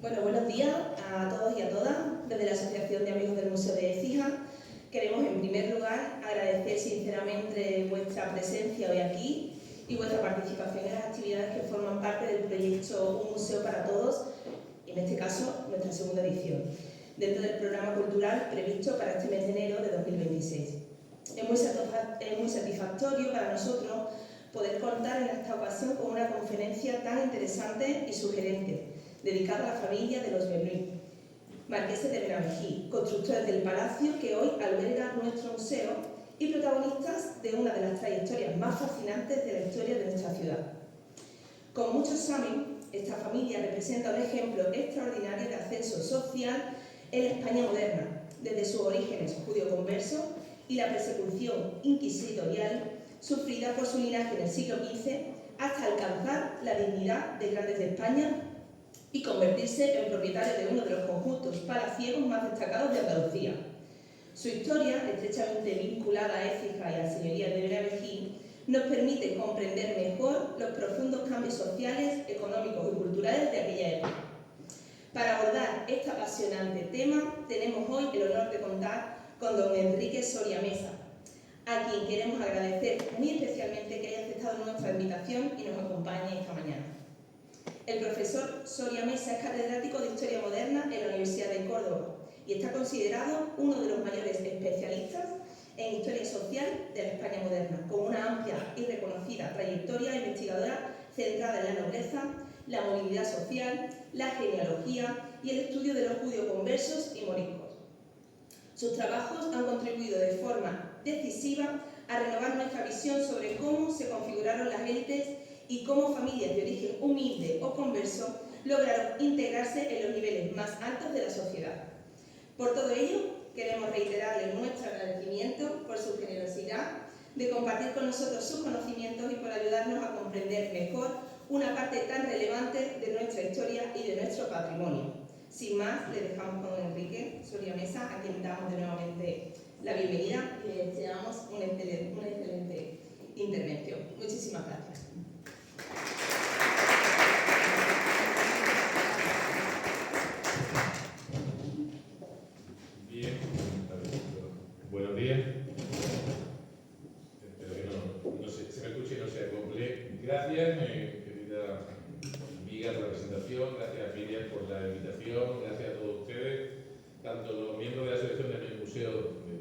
Bueno, buenos días a todos y a todas. Desde la Asociación de Amigos del Museo de Écija queremos en primer lugar agradecer sinceramente vuestra presencia hoy aquí y vuestra participación en las actividades que forman parte del proyecto Un Museo para Todos, y en este caso nuestra segunda edición, dentro del programa cultural previsto para este mes de enero de 2026. Es muy satisfactorio para nosotros poder contar en esta ocasión con una conferencia tan interesante y sugerente, dedicada a la familia de los Bernuy, marqueses de Benavejí, constructores del palacio que hoy alberga nuestro museo y protagonistas de una de las trayectorias más fascinantes de la historia de nuestra ciudad. Como muchos saben, esta familia representa un ejemplo extraordinario de ascenso social en la España moderna, desde sus orígenes judío-conversos y la persecución inquisitorial sufrida por su linaje en el siglo XV hasta alcanzar la dignidad de grandes de España y convertirse en propietario de uno de los conjuntos palaciegos más destacados de Andalucía. Su historia, estrechamente vinculada a Écija y a la señoría de Benavejí, nos permite comprender mejor los profundos cambios sociales, económicos y culturales de aquella época. Para abordar este apasionante tema, tenemos hoy el honor de contar con don Enrique Soria Mesa, a quien queremos agradecer muy especialmente que haya aceptado nuestra invitación y nos acompañe esta mañana. El profesor Soria Mesa es catedrático de Historia Moderna en la Universidad de Córdoba y está considerado uno de los mayores especialistas en Historia Social de la España moderna, con una amplia y reconocida trayectoria investigadora centrada en la nobleza, la movilidad social, la genealogía y el estudio de los judío-conversos y moriscos. Sus trabajos han contribuido de forma decisiva a renovar nuestra visión sobre cómo se configuraron las élites y cómo familias de origen humilde o converso lograron integrarse en los niveles más altos de la sociedad. Por todo ello, queremos reiterarle nuestro agradecimiento por su generosidad de compartir con nosotros sus conocimientos y por ayudarnos a comprender mejor una parte tan relevante de nuestra historia y de nuestro patrimonio. Sin más, le dejamos con don Enrique Soria Mesa, a quien damos de nuevamente la bienvenida y le deseamos una excelente intervención. Muchísimas gracias. Bien, buenos días. Espero que se me escuche y no sea complejo. Gracias, querida amiga, por la presentación. Gracias, Miriam, por la invitación. Gracias a todos ustedes, tanto los miembros de la Asociación de Museo,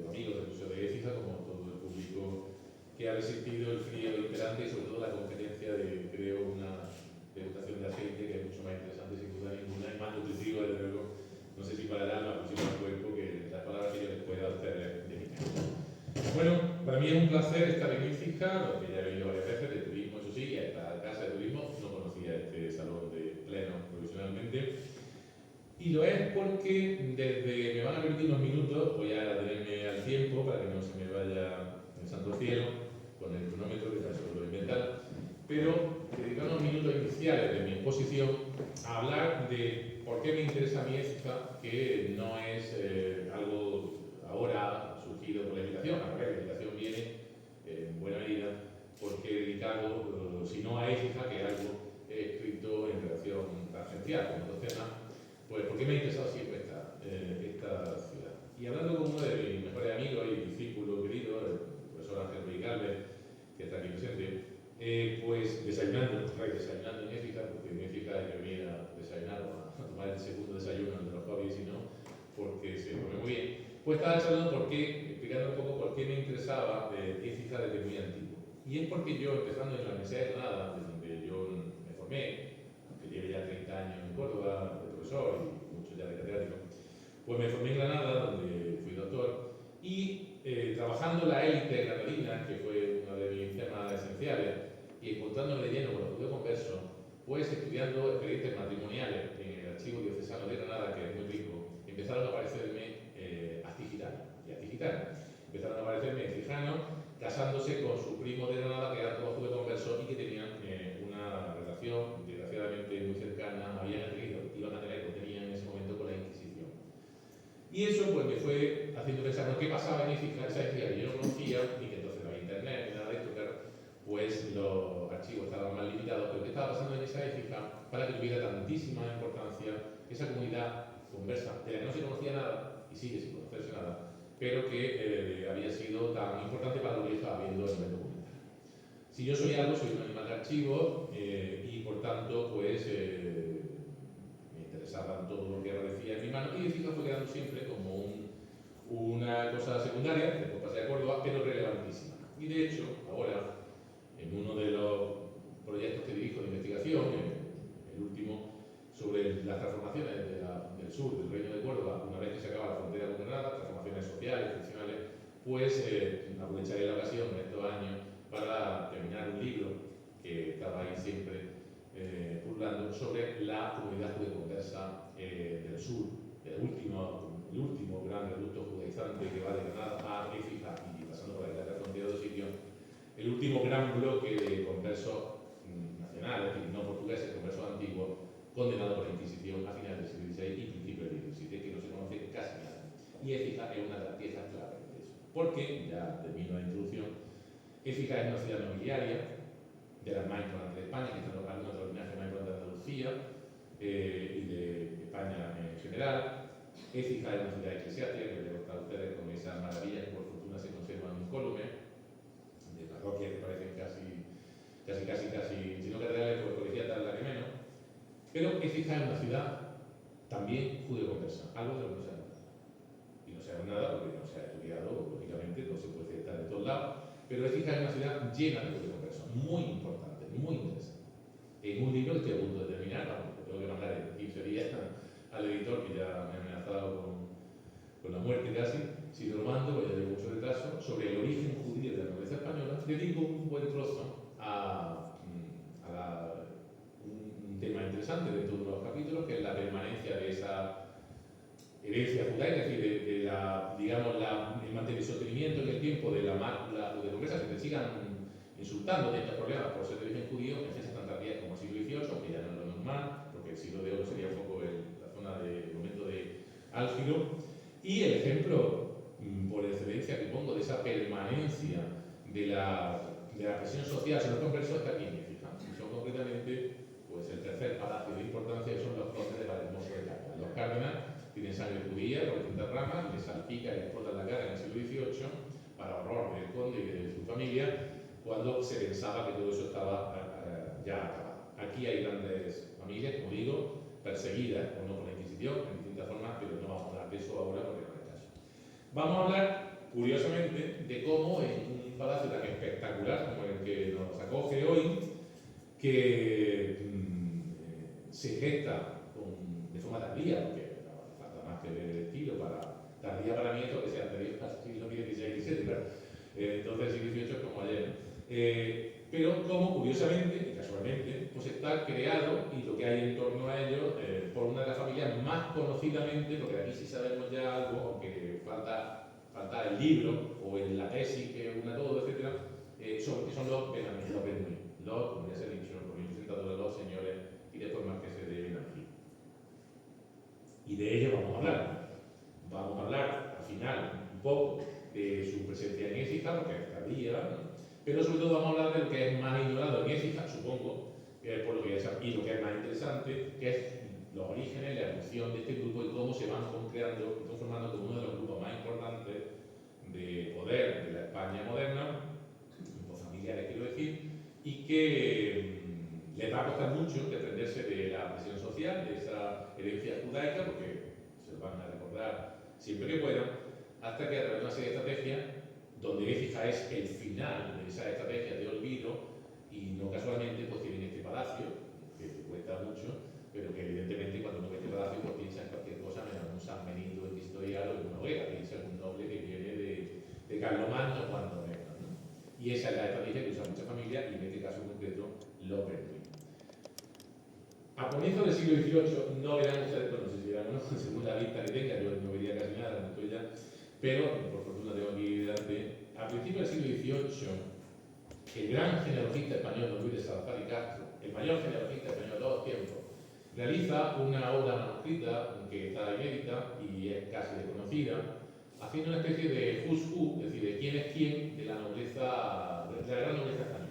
amigos del Museo de Écija, como todo el público que ha resistido el frío imperante y sobre todo la conferencia de, creo, una degustación de aceite que es mucho más interesante sin duda ninguna y más nutritiva, desde luego. No sé si para el alma o si para el cuerpo, que las palabras que yo les pueda hacer de mi casa. Bueno, para mí es un placer estar en Écija, porque ya he venido varias veces de turismo, eso sí, y a esta casa de turismo no conocía este salón de pleno profesionalmente. Y lo es porque desde, me van a permitir unos minutos, voy a tenerme al tiempo para que no se me vaya el santo cielo con el cronómetro, que casi lo voy a inventar, pero dedicar unos minutos iniciales de mi exposición a hablar de por qué me interesa a mí Écija, que no es algo ahora surgido por la invitación, a ver, la invitación viene en buena medida porque he dedicado, si no a Écija, que es algo escrito en relación tangencial con otros temas, pues ¿por qué me ha interesado siempre esta ciudad? Y hablando con uno de mis mejores amigos y discípulos queridos, el profesor Ángel Ruiz Galvez, que está aquí presente, pues desayunando en Écija, porque en Écija hay que venir a desayunar o a tomar el segundo desayuno de los hobbies, y no, porque se come muy bien. Pues estaba charlando explicando un poco por qué me interesaba Écija desde muy antiguo. Y es porque yo, empezando en la Universidad de Granada, de donde yo me formé, aunque lleve ya 30 años en Córdoba, de profesor y mucho ya de catedrático, pues me formé en Granada, donde fui doctor, y trabajando en la élite granadina, que fue uno de mis temas esenciales, y encontrándome de lleno con los judíos conversos, pues estudiando expedientes matrimoniales en el archivo diocesano de Granada, que es muy rico, empezaron a aparecerme gitanos. Empezaron a aparecerme cijanos casándose con su primo de Granada, que eran todos judíos conversos y que tenían una relación desgraciadamente muy cercana, iban a tener, o tenían en ese momento con la Inquisición. Y eso pues me fue haciendo pensar, ¿no? ¿Qué pasaba en esa Écija que yo no conocía y que entonces no había internet ni nada de esto? Claro, pues los archivos estaban más limitados, pero qué estaba pasando en esa época para que tuviera tantísima importancia esa comunidad conversa, de la que no se conocía nada, y sigue sin conocerse nada, pero que había sido tan importante para lo que estaba viendo a nivel documental. Si yo soy algo, soy un animal de archivo y por tanto, pues me interesaba todo lo que aparecía en mi mano y Écija fue quedando siempre como una cosa secundaria, después pasé a Córdoba, pero relevantísima. Y de hecho, ahora, en uno de los proyectos que dirijo de investigación, el último, sobre las transformaciones del sur, del Reino de Córdoba, una vez que se acaba la frontera con Granada, transformaciones sociales, funcionales, pues aprovecharé la ocasión en estos años para terminar un libro que estaba ahí siempre pululando sobre la comunidad judeoconversa del sur, el último gran reducto judaizante que va de Granada a Écija y pasando por la frontera de sitios, el último gran bloque de conversos nacionales, no portugueses, conversos antiguos, condenados por la Inquisición a finales del siglo XVI y principios del XVII, que no se conoce casi nada. Y Écija es una de las piezas claves de eso. Porque, ya termino la introducción, Écija es una ciudad nobiliaria, de las más importantes de España, que están algunos de los linajes más importantes de Andalucía y de España en general. Écija es una ciudad eclesiástica, que les he contado a ustedes con esas maravillas que por fortuna se conservan incólumes, de parroquias que parecen casi, si no catedrales, pues colegiatas la que menos. Pero Écija es una ciudad también judeoconversa, algo de lo que no sabemos nada. Y no sabemos nada porque no se ha estudiado, lógicamente, no se puede estar de todos lados. Pero Écija es una ciudad llena de judeoconversos, muy importante, muy interesante. En un libro que estoy a punto de terminar, vamos, que tengo que mandar en 15 días al editor, que ya me ha amenazado con la muerte casi, si lo mando, pues ya llevo mucho retraso, sobre el origen judío de la nobleza española, dedico un buen trozo a un tema interesante dentro de los capítulos, que es la permanencia de esa herencia judaica, es decir, el sostenimiento en el tiempo de la judeoconversa, que te sigan insultando de estos problemas por ser de origen judío en fechas tan tardías como el siglo XVIII, que ya no es lo normal, porque el siglo de oro sería un poco la zona de momento de álgido, y el ejemplo por excelencia que pongo de esa permanencia de la presión social sobre los conversos está aquí en Écija, y son concretamente pues, el tercer palacio de importancia, que son los condes de Valdehermoso de Cárdenas. Los Cárdenas tienen sangre judía por distintas ramas, les salpica y les explotan la cara en el siglo XVIII, para horror del conde y de su familia, cuando se pensaba que todo eso estaba ya acabado. Aquí hay grandes familias, como digo, perseguidas o no por la Inquisición, en distintas formas, pero no vamos a hablar de eso ahora porque no es el caso. Vamos a hablar, curiosamente, de cómo en un palacio tan espectacular como el que nos acoge hoy, que se gesta de forma tardía, porque no falta más que ver el estilo tardía para mí esto que sea anterior al siglo XVI y XVII, pero entonces el siglo XVIII es como ayer. Pero como curiosamente y casualmente pues está creado, y lo que hay en torno a ello, por una de las familias más conocidamente, porque de aquí sí sabemos ya algo, aunque falta el libro o en la tesis que una todo, etc., sobre que son los Bernoulli, como ya se ha dicho, por mi presentador, los señores y de formas que se deben aquí. Y de ello vamos a hablar. Vamos a hablar al final un poco de su presencia en Écija, porque es tardía, ¿no? Pero sobre todo vamos a hablar de lo que es más ignorado en Écija, supongo, por lo que ya sabéis, y lo que es más interesante, que es los orígenes, la evolución de este grupo y cómo se van conformando como uno de los grupos más importantes de poder de la España moderna, grupos familiares quiero decir, y que les va a costar mucho desprenderse de la presión social, de esa herencia judaica, porque se lo van a recordar siempre que puedan, hasta que a través de una serie de estrategias, donde Écija es el final de esa estrategia de olvido, y no casualmente pues tienen este palacio, que cuesta mucho, pero que evidentemente cuando uno ve este palacio pues piensa en cualquier cosa menos un San Benito historial o en una hoguera, piensa en un noble que viene de Carlomagno cuando menos, ¿no? Y esa es la estrategia que usan muchas familias, y en este caso concreto los Bernoulli. A comienzos del siglo XVIII no verán ustedes, bueno, no sé si verán o no, según la vista que tenga, yo no vería casi nada, no estoy ya, pero por fortuna tengo aquí delante. A principios del siglo XVIII, el gran genealogista español Don Luis de Salazar y Castro, el mayor genealogista español de todos los tiempos, realiza una obra manuscrita que está inédita y es casi desconocida, haciendo una especie de who's who, es decir, de quién es quién de la nobleza, de la gran nobleza española.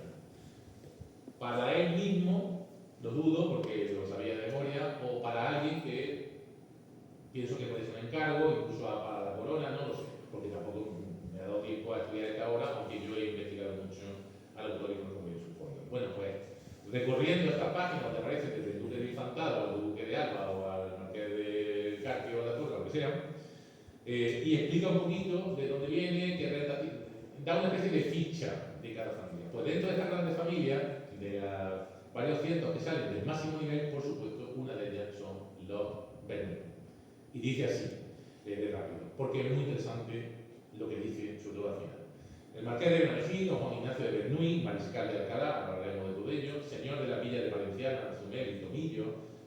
para él mismo, lo dudo porque lo sabía de memoria, o para alguien que pienso que puede ser un encargo, incluso para la corona, no lo sé, porque tampoco me ha dado tiempo a estudiar esta obra, aunque yo he investigado mucho al autor y conozco muy bien su fondo. Bueno, pues recorriendo estas páginas donde aparece desde el duque de Infantado al duque de Alba o al marqués de Carpio o de la Torre, lo que sea, y explica un poquito de dónde viene, qué renta tiene, da una especie de ficha de cada familia. Pues dentro de estas grandes familias, de las varios cientos que salen del máximo nivel, por supuesto, una de ellas son los Bernoulli. Y dice así, de rápido, porque es muy interesante lo que dice, sobre todo al final. El marqués de Bernoulli, don Juan Ignacio de Bernuy, mariscal de Alcalá, hablaremos de todo ello, señor de la villa de Valenciana, Zumel y Tomillo,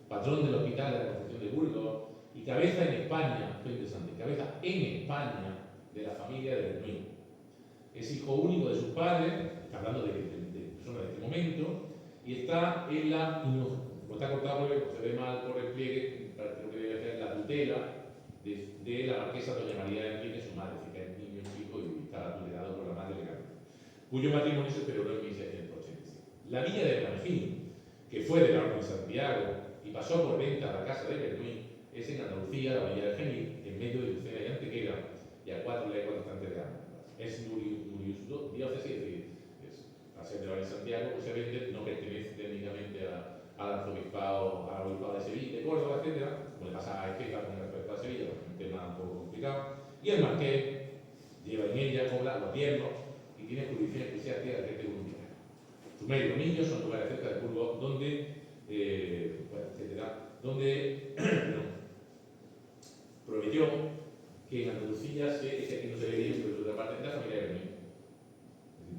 patrón del hospital de la Concepción de Burgos y cabeza en España, esto es interesante, cabeza en España de la familia de Bernuy. Es hijo único de sus padres, está hablando de personas de este momento, y está en la, no está cortado porque se ve mal por el pliegue, creo que debe ser la tutela de la marquesa doña María de Enrique, su madre, que es niño chico y está tutelado por la madre legal, cuyo matrimonio se celebró en 1685. La villa de Bernajín, que fue de la Orden de Santiago y pasó por venta a la casa de Bernuy, es en Andalucía, la villa del Genil, en medio de Lucena y Antequera, y a 4 leguas distantes de ambas. Es diócesis, es decir, al ser de la de Santiago, pues se vende, no pertenece técnicamente al arzobispado, al obispado de Sevilla, de Córdoba, etc., como le pasa a Estefa con el arzobispado de Sevilla, un tema un poco complicado. Y el marqués lleva en ella, cobra los diezmos y tiene jurisdicción eclesiástica del rey de Burgos. Sus medios niños son lugares cerca de Burgos donde, donde prometió que en Andalucía es aquí no se veía, pero por otra parte, la familia de Bernuy,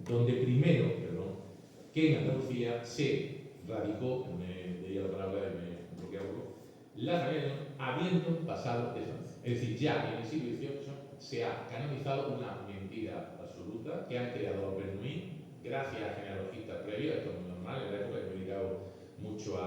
donde primero, que en Andalucía se radicó, me leía la palabra y me bloquea un poco, la familia de Bernuy, habiendo pasado de Francia. Es decir, ya en el siglo XVIII se ha canonizado una mentira absoluta que han creado los Bernuy gracias a genealogistas previos, esto es muy normal, en la época he dedicado mucho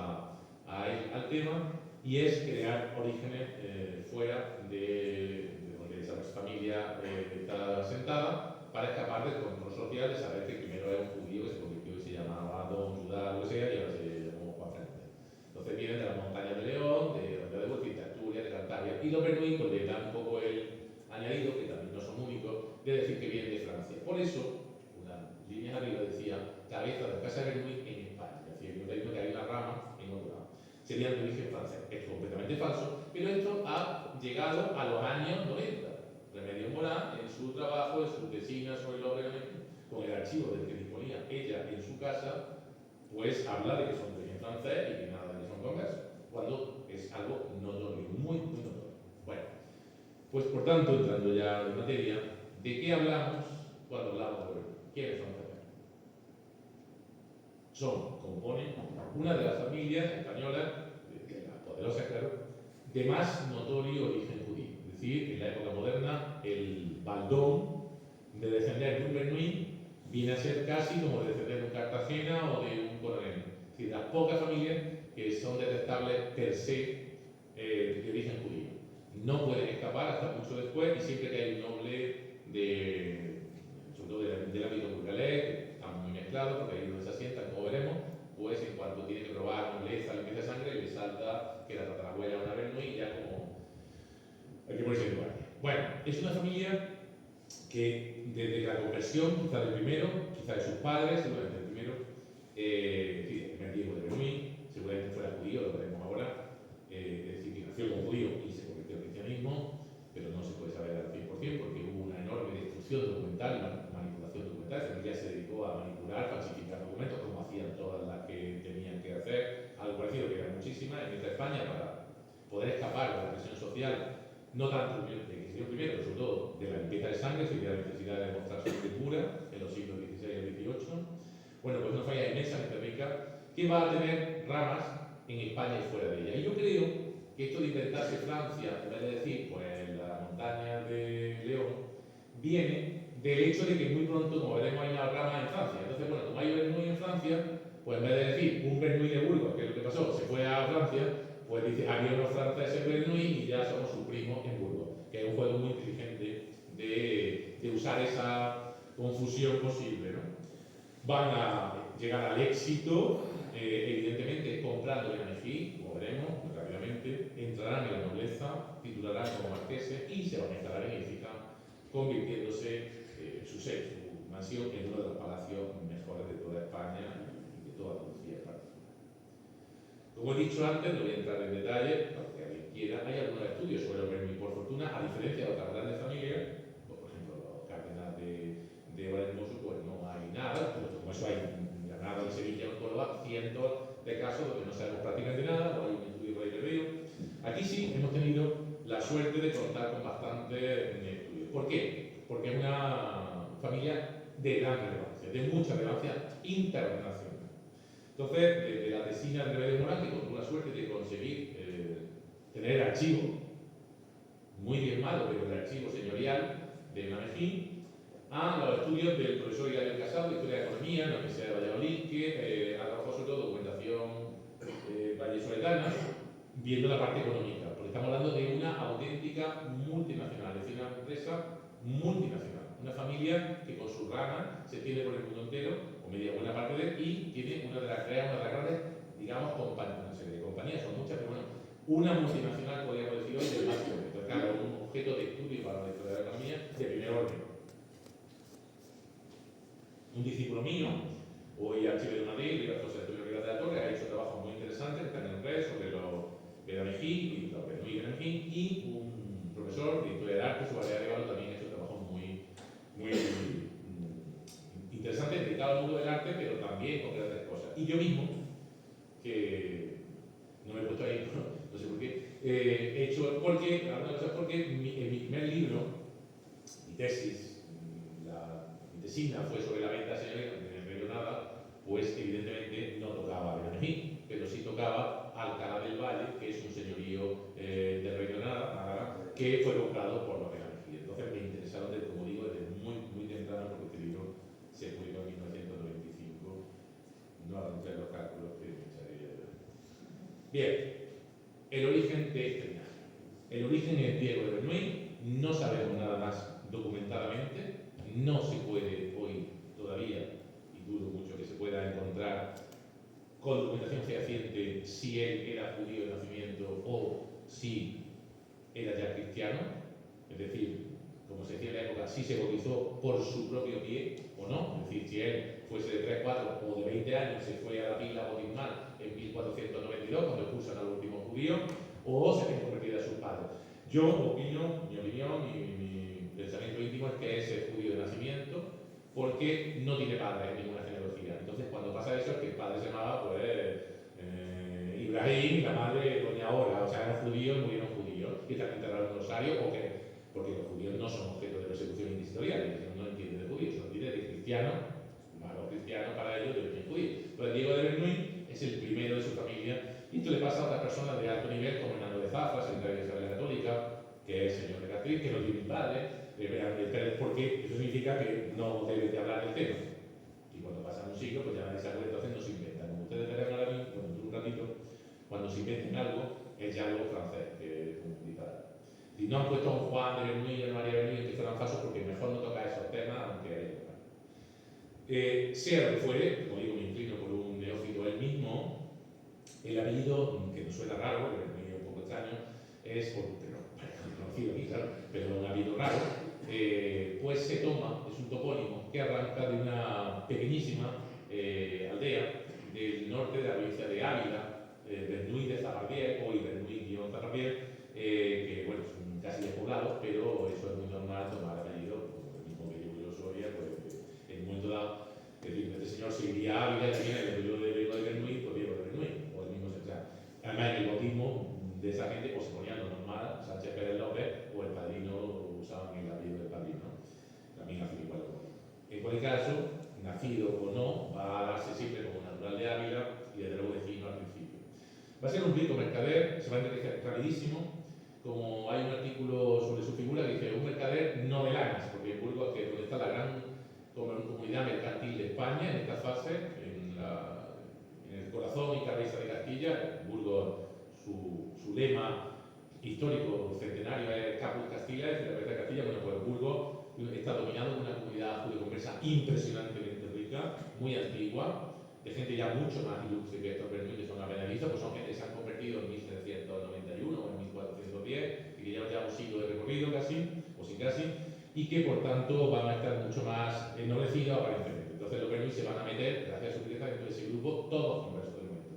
al tema, y es crear orígenes fuera de donde esa familia está asentada para escapar del control social de saber que primero era un judío que se convirtió y se llamaba Don Judá, lo que sea, y ahora se llamó Juan Fernández. Entonces vienen de las montañas de León, de Burgos, de Asturias, de Cantabria, y los Bernuy pues, le dan un poco el añadido, que también no son únicos, de decir que vienen de Francia. Por eso, una línea arriba decía cabeza de la casa de Bernuy en España, es decir, yo digo que hay una rama en otro lado. Serían de origen francés. Es completamente falso, pero esto ha llegado a los años 90. Remedios Morán, en su trabajo, en su tesina sobre los Bernuy, con el archivo del que disponía ella en su casa, pues habla de que son de origen francés y que nada de que son conversos, cuando es algo notorio, muy, muy notorio. Bueno, pues por tanto, entrando ya en materia, ¿de qué hablamos cuando hablamos de Bernuy? ¿Quiénes son los Bernuy? Componen una de las familias españolas, de las poderosas, claro, de más notorio origen judío. Es decir, en la época moderna, el baldón de descender de un Bernuy viene a ser casi como descender de un Cartagena o de un coronel. Es decir, las pocas familias que son detectables per se de origen judío. No pueden escapar hasta mucho después, y siempre que hay un noble sobre todo del ámbito burgalés, que están muy mezclados, porque ahí donde se asientan, como veremos, pues en cuanto tiene que probar nobleza, limpieza de sangre, le salta que la tatarabuela es una Bernuy y ya como hay que ponerse en lugar. Bueno, es una familia que desde la conversión, quizá del primero, quizá de sus padres, seguramente el primero, el primer Diego de Bernuy, seguramente fuera judío, lo veremos ahora, es decir, que nació como judío y se convirtió al cristianismo, pero no se puede saber al 100% porque hubo una enorme destrucción documental y manipulación documental. Esa familia se dedicó a manipular, falsificar documentos, como hacían todas las que tenían que hacer, algo parecido que eran muchísimas en esta España para poder escapar de la presión social, no tanto de Cristiano I, pero sobre todo de la limpieza de sangre, si la necesidad de demostrar sangre pura en los siglos XVI y XVIII. Bueno, pues una falla inmensamente rica que va a tener ramas en España y fuera de ella. Y yo creo que esto de inventarse Francia, en vez de decir, pues la montaña de León, viene del hecho de que muy pronto, como veremos, hay una rama en Francia. Entonces, bueno, como hay un Bernuy en Francia, pues en vez de decir un Bernuy de Burgos, que es lo que pasó, se fue a Francia, pues dice, había unos franceses Bernuy y ya somos sus primos en Burgos, que es un juego muy inteligente de usar esa confusión posible, ¿no? van a llegar al éxito, evidentemente comprando el Anejí, como veremos rápidamente, entrarán en la nobleza, titularán como marqueses y se van a instalar en Écija, convirtiéndose su mansión en uno de los palacios mejores de toda España y de toda Andalucía en particular. Como he dicho antes, no voy a entrar en detalle, porque alguien quiera, hay algunos estudios sobre los Bernuy. Por fortuna, a diferencia de otras grandes familias, pues, por ejemplo, los Cárdenas de Valdemoso, pues no hay nada, pero como eso hay en Granada, en Sevilla, en Córdoba, cientos de casos donde no sabemos prácticamente nada, o hay un estudio por ahí perdido. Aquí sí hemos tenido la suerte de contar con bastantes estudios. ¿Por qué? Porque es una familia de gran relevancia, de mucha relevancia internacional. Entonces, desde la tesina de Remedios Morán, que tuvo la suerte de conseguir tener el archivo muy diezmado, pero el archivo señorial de Manejín, a los estudios del profesor Hilario Casado de Historia de Economía en la Universidad de Valladolid, que ha trabajado sobre todo documentación vallesoletana, viendo la parte económica, porque estamos hablando de una auténtica multinacional, es decir, una empresa multinacional, una familia que con sus ramas se tiene por el mundo entero, o media buena parte de él, y tiene una de las grandes, digamos, compañías, una serie de compañías, son muchas, pero bueno, una multinacional, podríamos decir hoy, del más joven. Entonces, claro, un objeto de estudio para la historia de la economía de primer orden. Un discípulo mío, hoy archivo de Madrid, José Antonio Rivas de la Torre, ha hecho trabajos muy interesantes, están en el red, sobre los Benamejí y los Bernuy y Benamejí, y un profesor de historia del arte, su área de Galo, también ha hecho trabajos muy interesantes, dedicado al mundo del arte, pero también con grandes cosas. Y yo mismo, que no me he puesto ahí, no sé por qué, he hecho, porque, algunas cosas porque en mi primer libro, mi tesis, mi tesina fue sobre la venta señorial de Reyonada, pues evidentemente no tocaba a Benamejí, pero sí tocaba Alcalá del Valle, que es un señorío de Reyonada, que fue comprado por los Benamejí. Entonces me interesaron, como digo, desde muy temprano, porque este libro se publicó en 1995, no arranqué los cálculos que me echaré. Bien, el origen de este linaje. El origen es Diego de Bernuy, no sabemos nada más documentadamente, no se puede hoy todavía, y dudo mucho que se pueda encontrar con documentación fehaciente si él era judío de nacimiento o si era ya cristiano, es decir, como se decía en la época, si se bautizó por su propio pie o no, es decir, si él fuese de 3, 4 o de 20 años se fue a la pila bautismal en 1492 cuando expulsan al último judío, o se tiene convertido a sus padres. Yo opino, mi opinión y mi pensamiento íntimo es que es judío de nacimiento porque no tiene padre en ninguna genealogía. Entonces, cuando pasa eso, es que el padre se llamaba pues, Ibrahim y la madre Doña Ora, o sea, eran judíos, murieron judíos, y están enterrados en Rosario, porque los judíos no son objeto de persecución inquisitorial, no entienden de judíos, son entienden de cristianos, malo cristiano para ellos, de origen judío. Entonces, Diego de Bernuy es el primero de su familia, y esto le pasa a otras personas de alto nivel, como Hernando de Zafra, secretario de Iglesia Católica, que es señor de Catriz, que no tiene padre, porque eso significa que no debe de hablar del tema. Y cuando pasa un siglo, pues ya nadie se acuerda, entonces no se inventa. Como ustedes verán ahora mismo, dentro de un ratito, cuando se inventen algo, es ya algo francés, que es un disparate. Y no han puesto a un Juan de Bernuy y a María Bernuy que fueran falsos porque mejor no toca esos temas, aunque hay que sea lo que fuere, como digo, me inclino por un neófito él mismo, el apellido, que nos suena raro, pero es un poco extraño, es, porque no parece conocido aquí, claro, pero un apellido raro, pues se toma, es un topónimo que arranca de una pequeñísima aldea del norte de la provincia de Ávila, Bernuy de Zapardiel, hoy Bernuy-Zapardiel, que bueno, son casi despoblados, pero eso es muy normal tomar apellido, el mismo que yo soy, pues en un momento dado, es decir, este señor se iría a Ávila y tenía el apellido de Bernuy, pues Diego de Bernuy, o el mismo, o sea, además en el bautismo de esa gente pues se ponía lo normal, Sánchez Pérez López, o el padrino usaban el apellido del padrino, también hacen igual. En cualquier caso, nacido o no, va a darse siempre como natural de Ávila y desde luego vecino al principio. Va a ser un rico mercader, se va a entender rapidísimo, como hay un artículo sobre su figura que dice un mercader no de lanas, porque en Burgos, que es donde está la gran comunidad mercantil de España en esta fase, en el corazón y cabeza de Castilla, Burgos, su lema histórico centenario es Caput Castilla, es la cabeza de Castilla, bueno, pues Burgos está dominado por una comunidad judeoconversa impresionantemente rica, muy antigua, de gente ya mucho más ilustre que estos Bernuy, que son apenas pues son gente que se han convertido en 1391 o en 1410, y que ya llevan un siglo de recorrido casi, o sin casi, y que por tanto van a estar mucho más ennoblecidos aparentemente. Entonces los Bernuy se van a meter, gracias a su riqueza, dentro de ese grupo, todos conversos del momento.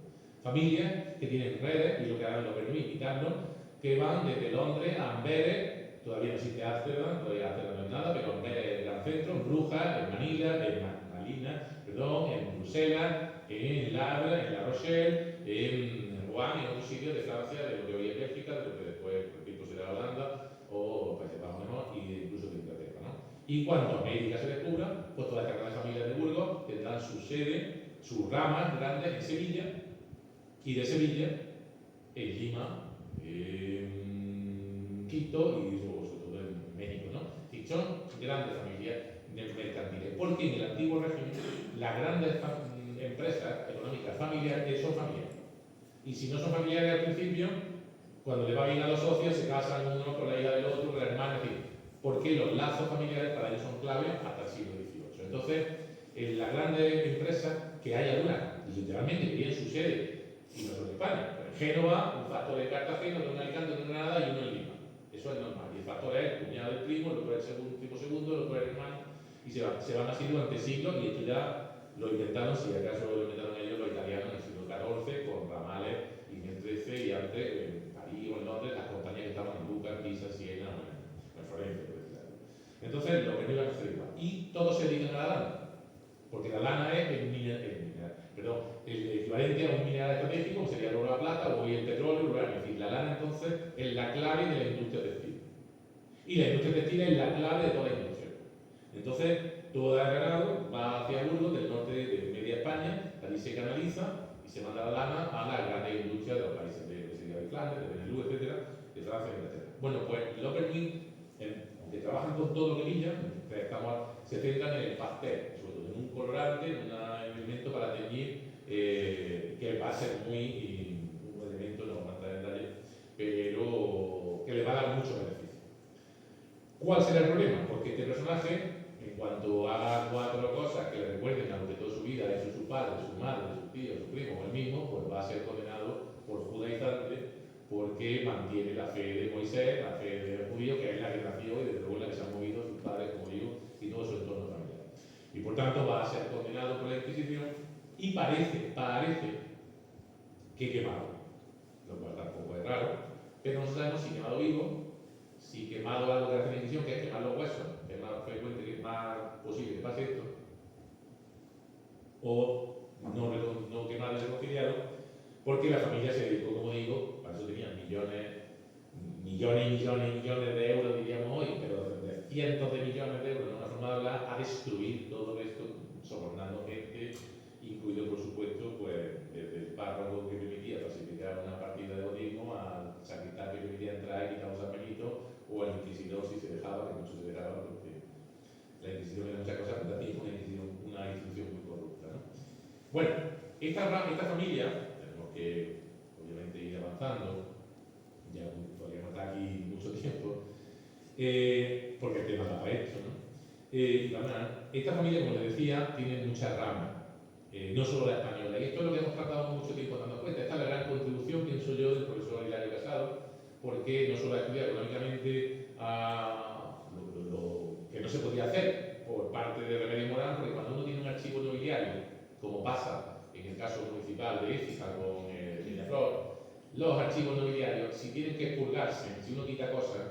Familias que tienen redes, y lo que harán los Bernuy, invitarnos, que van desde Londres a Amberes, todavía no existe Ámsterdam, todavía Ámsterdam no es nada, pero Amberes es el gran centro, en Brujas, en Manila, en Bruselas, en Lavre, en La Rochelle, en Rouen, en otros sitios de Francia, de lo que hoy es Bélgica, de lo que después, por ejemplo, será Holanda, o Países Bajos menor, y incluso de Inglaterra, ¿no? Y cuando América se descubra, pues todas estas grandes familias de Burgos tendrán su sede, sus ramas grandes en Sevilla, y de Sevilla, en Lima, en Quito y sobre todo en México, ¿no? Y son grandes familias mercantiles, porque en el antiguo régimen las grandes empresas económicas familiares son familiares. Y si no son familiares al principio, cuando le va bien a los socios, se casan uno con la hija del otro, con la hermana, es decir, porque los lazos familiares para ellos son clave hasta el siglo XVIII. Entonces, en las grandes empresas, que hay algunas, literalmente, que tienen su sede, y no son de España, pero en Génova, un factor en Cartagena, otro en Alicante, otro en Granada y uno en Lima. Eso es normal. Y el factor es el cuñado del primo, el otro es el primo segundo, el otro es el hermano, y se van así durante siglos, y esto ya lo inventaron, si acaso lo inventaron ellos, los italianos en el siglo XIV, con ramales, y en el XIII y antes, en París o en Londres, las compañías que estaban en Lucca, Pisa, Siena o en Florencia, por decirlo así. Entonces, lo que no iban a hacer igual. Y todos se dedican a la lana, porque la lana es el equivalente a un mineral estratégico, como sería el oro, la plata, o el petróleo, el uranio. Es decir, la lana entonces es la clave de la industria textil. Y la industria textil es la clave de toda la industria. Entonces, todo el ganado va hacia Burgos, del norte de media España, allí se canaliza y se manda la lana a las grandes industrias de los países de Flandes, de Benelux, etcétera, de Francia, etcétera. Bueno, pues los Bernuy, aunque trabajan con todo lo que pillan, se centran en el pastel, sobre todo en un colorante, en un elemento para teñir, que va a ser un elemento, no vamos a entrar en detalle, pero que le va a dar mucho beneficio. ¿Cuál será el problema? Porque este personaje, en cuanto haga 4 cosas que le recuerden a lo que toda su vida ha hecho su padre, su madre, su tío, su primo o él mismo, pues va a ser condenado por judaizante, porque mantiene la fe de Moisés, la fe del judío, que es la que nació y desde luego la que se han movido sus padres, como digo, y todo su entorno familiar. Y por tanto va a ser condenado por la Inquisición y parece que quemado, lo cual tampoco es raro, pero no sabemos si quemado vivo, si quemado algo que hace la Inquisición, que es quemar los huesos, que es más frecuente, que es más posible que pase esto, o no quemado y reconciliado, porque la familia se dedicó, como digo, para eso tenían millones de euros, diríamos hoy, pero de cientos de millones de euros, en una forma de hablar, a destruir todo esto, sobornando gente, incluido, por supuesto, pues, desde el párroco que permitía falsificar una partida de bautismo, al sacristán que permitía entrar y quitar un San Benito, o al inquisidor si se dejaba, que mucho se dejaba, porque la Inquisición era muchas cosas, pero también una institución muy corrupta, ¿no? Bueno, esta familia, tenemos que obviamente ir avanzando, ya todavía no está aquí mucho tiempo, porque el tema da para esto, ¿no? Esta familia, como les decía, tiene muchas ramas, no solo la española, y esto es lo que hemos tratado mucho tiempo dando cuenta. Esta es la gran contribución, pienso yo, del profesor Hilario Casado, porque no solo ha estudiado económicamente lo que no se podía hacer por parte de Remedio Morán, porque cuando uno tiene un archivo nobiliario, como pasa en el caso municipal de Écija con Peñaflor, los archivos nobiliarios, si tienen que expurgarse, si uno quita cosas,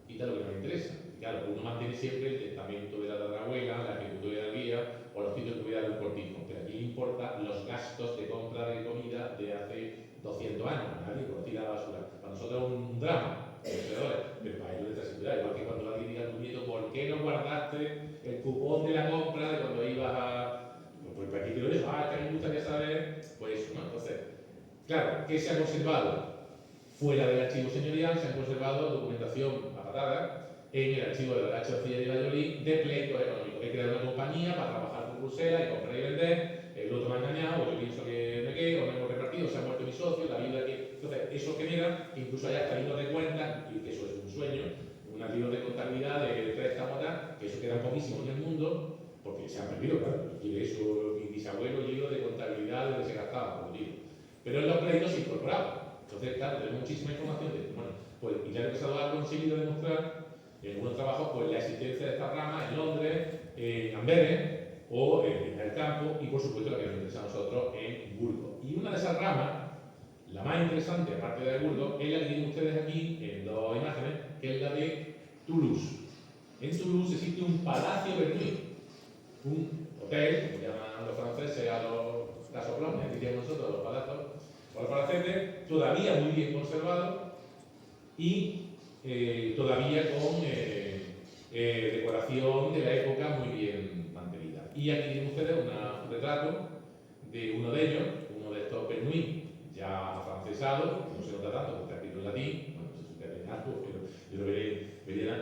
quita lo que no le interesa. Claro, uno mantiene siempre el testamento de la tatarabuela, la ejecutoria de la guía o los títulos de propiedad de un cortijo, pero aquí importa los gastos de compra de comida de hace 200 años. Nadie lo tira a la basura. Para nosotros es un drama, pero para ellos es seguridad. Igual que cuando alguien diga a tu nieto, ¿por qué no guardaste el cupón de la compra de cuando ibas a...? Pues para aquí te lo digo, que a mí me gustaría saber, pues eso, ¿no? Entonces, claro, ¿qué se ha conservado? Fuera del archivo señorial se ha conservado documentación a patadas en el archivo de la Gacha de Valladolid de pleitos económicos. He creado una compañía para trabajar con Bruselas y comprar y vender, el otro me ha engañado, o yo pienso que me quedo, o no hemos repartido, se ha muerto mi socio, la vida que... Entonces, eso genera que incluso haya hasta libros de cuentas, y que eso es un sueño, unos libros de contabilidad, de préstamos, que eso queda poquísimo en el mundo, porque se han perdido, claro. Y eso, mi bisabuelo libro de contabilidad de lo que se gastaba, como digo. Pero en los créditos se incorporaba. Entonces, claro, tenemos muchísima información de, bueno, pues Hilario Casado ha conseguido demostrar en algunos trabajos pues, la existencia de esta rama en Londres, en Amberes o en el campo y, por supuesto, la que nos interesa a nosotros en Burgos. Y una de esas ramas, la más interesante, aparte de Burgos, es la que tienen ustedes aquí en dos imágenes, que es la de Toulouse. En Toulouse existe un Palacio Bernuy, un hotel, como llaman los franceses a los casoplones, diríamos nosotros, los palacios, o los palacetes, todavía muy bien conservado y todavía con decoración de la época muy bien mantenida. Y aquí tienen ustedes un retrato de uno de ellos, uno de estos Bernuy, ya afrancesado, no se nota tanto porque está escrito en latín, bueno, no sé si ustedes ven algo, pero yo lo veré,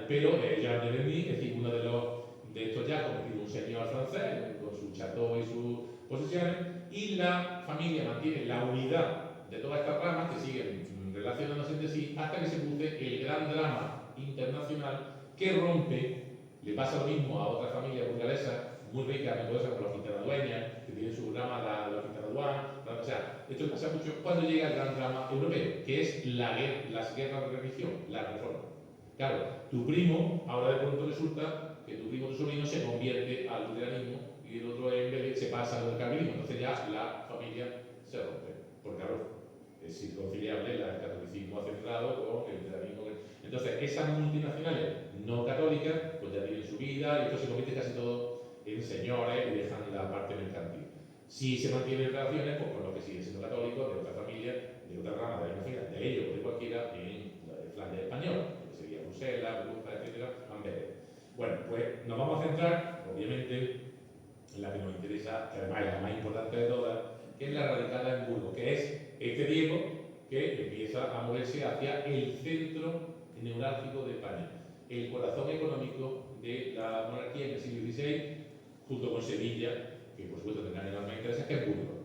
pero Jean de Bernuy, es decir, uno de estos ya convertido un señor francés, con su chateau y sus posesiones, y la familia mantiene la unidad de todas estas ramas que siguen relacionándose entre sí hasta que se produce el gran drama internacional que rompe, le pasa lo mismo a otra familia burgalesa muy rica, numerosa, como los Quintanadueñas, que tienen su drama, los Quintanaduán, o sea, esto pasa mucho cuando llega el gran drama europeo, que es las guerras de religión, la reforma. Claro, tu primo, ahora de pronto resulta que tu primo, tu sobrino, se convierte al luteranismo y el otro en vez se pasa al calvinismo, entonces ya la familia se rompe, porque claro, es irreconciliable el catolicismo centrado con el luteranismo. Entonces, esas multinacionales no católicas, pues ya tienen su vida y esto se convierte casi todo en señores y dejan la parte mercantil. Si se mantienen relaciones, pues con los que siguen siendo católicos, de otra familia, de otra rama de la misma familia, de ellos o de cualquiera, en la de Flandes español, que sería Bruselas, Brujas, etc., Amberes. Bueno, pues nos vamos a centrar, obviamente, en la que nos interesa, que además es la más importante de todas, que es la radicada en Burgos, que es este Diego que empieza a moverse hacia el centro neurálgico de España, el corazón económico de la monarquía en el siglo XVI, junto con Sevilla, que por supuesto tendrán enormes intereses, que es Burgos.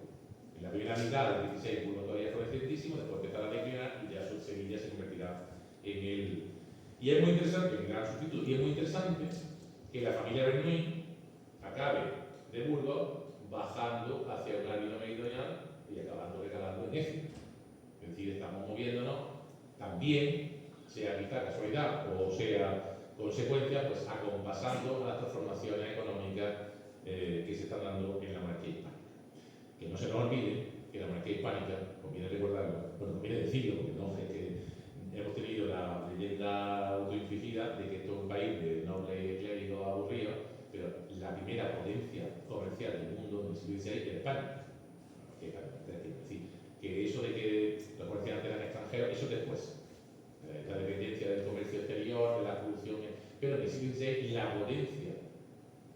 En la primera mitad del XVI, Burgos todavía es florecentísimo, después empezará a declinar y ya Sevilla se convertirá en el. Y es muy interesante, en gran sustituto, y es muy interesante que la familia Bernuy acabe de Burgos bajando hacia un árbitro meridional y acabando recalando en Écija. Es decir, estamos moviéndonos también, sea quizá casualidad o sea consecuencia, pues acompasando las transformaciones económicas que se están dando en la monarquía hispánica. Que no se nos olvide que la monarquía hispánica, conviene recordarlo, bueno, conviene decirlo, porque no es que hemos tenido la leyenda autoinfligida de que esto es un país de nobles clérigos aburridos, pero la primera potencia comercial del mundo en el siglo XVI era España. Es decir, que eso de que los comerciantes eran extranjeros, eso después. La dependencia del comercio exterior, de la producción, pero en el siglo XVI la potencia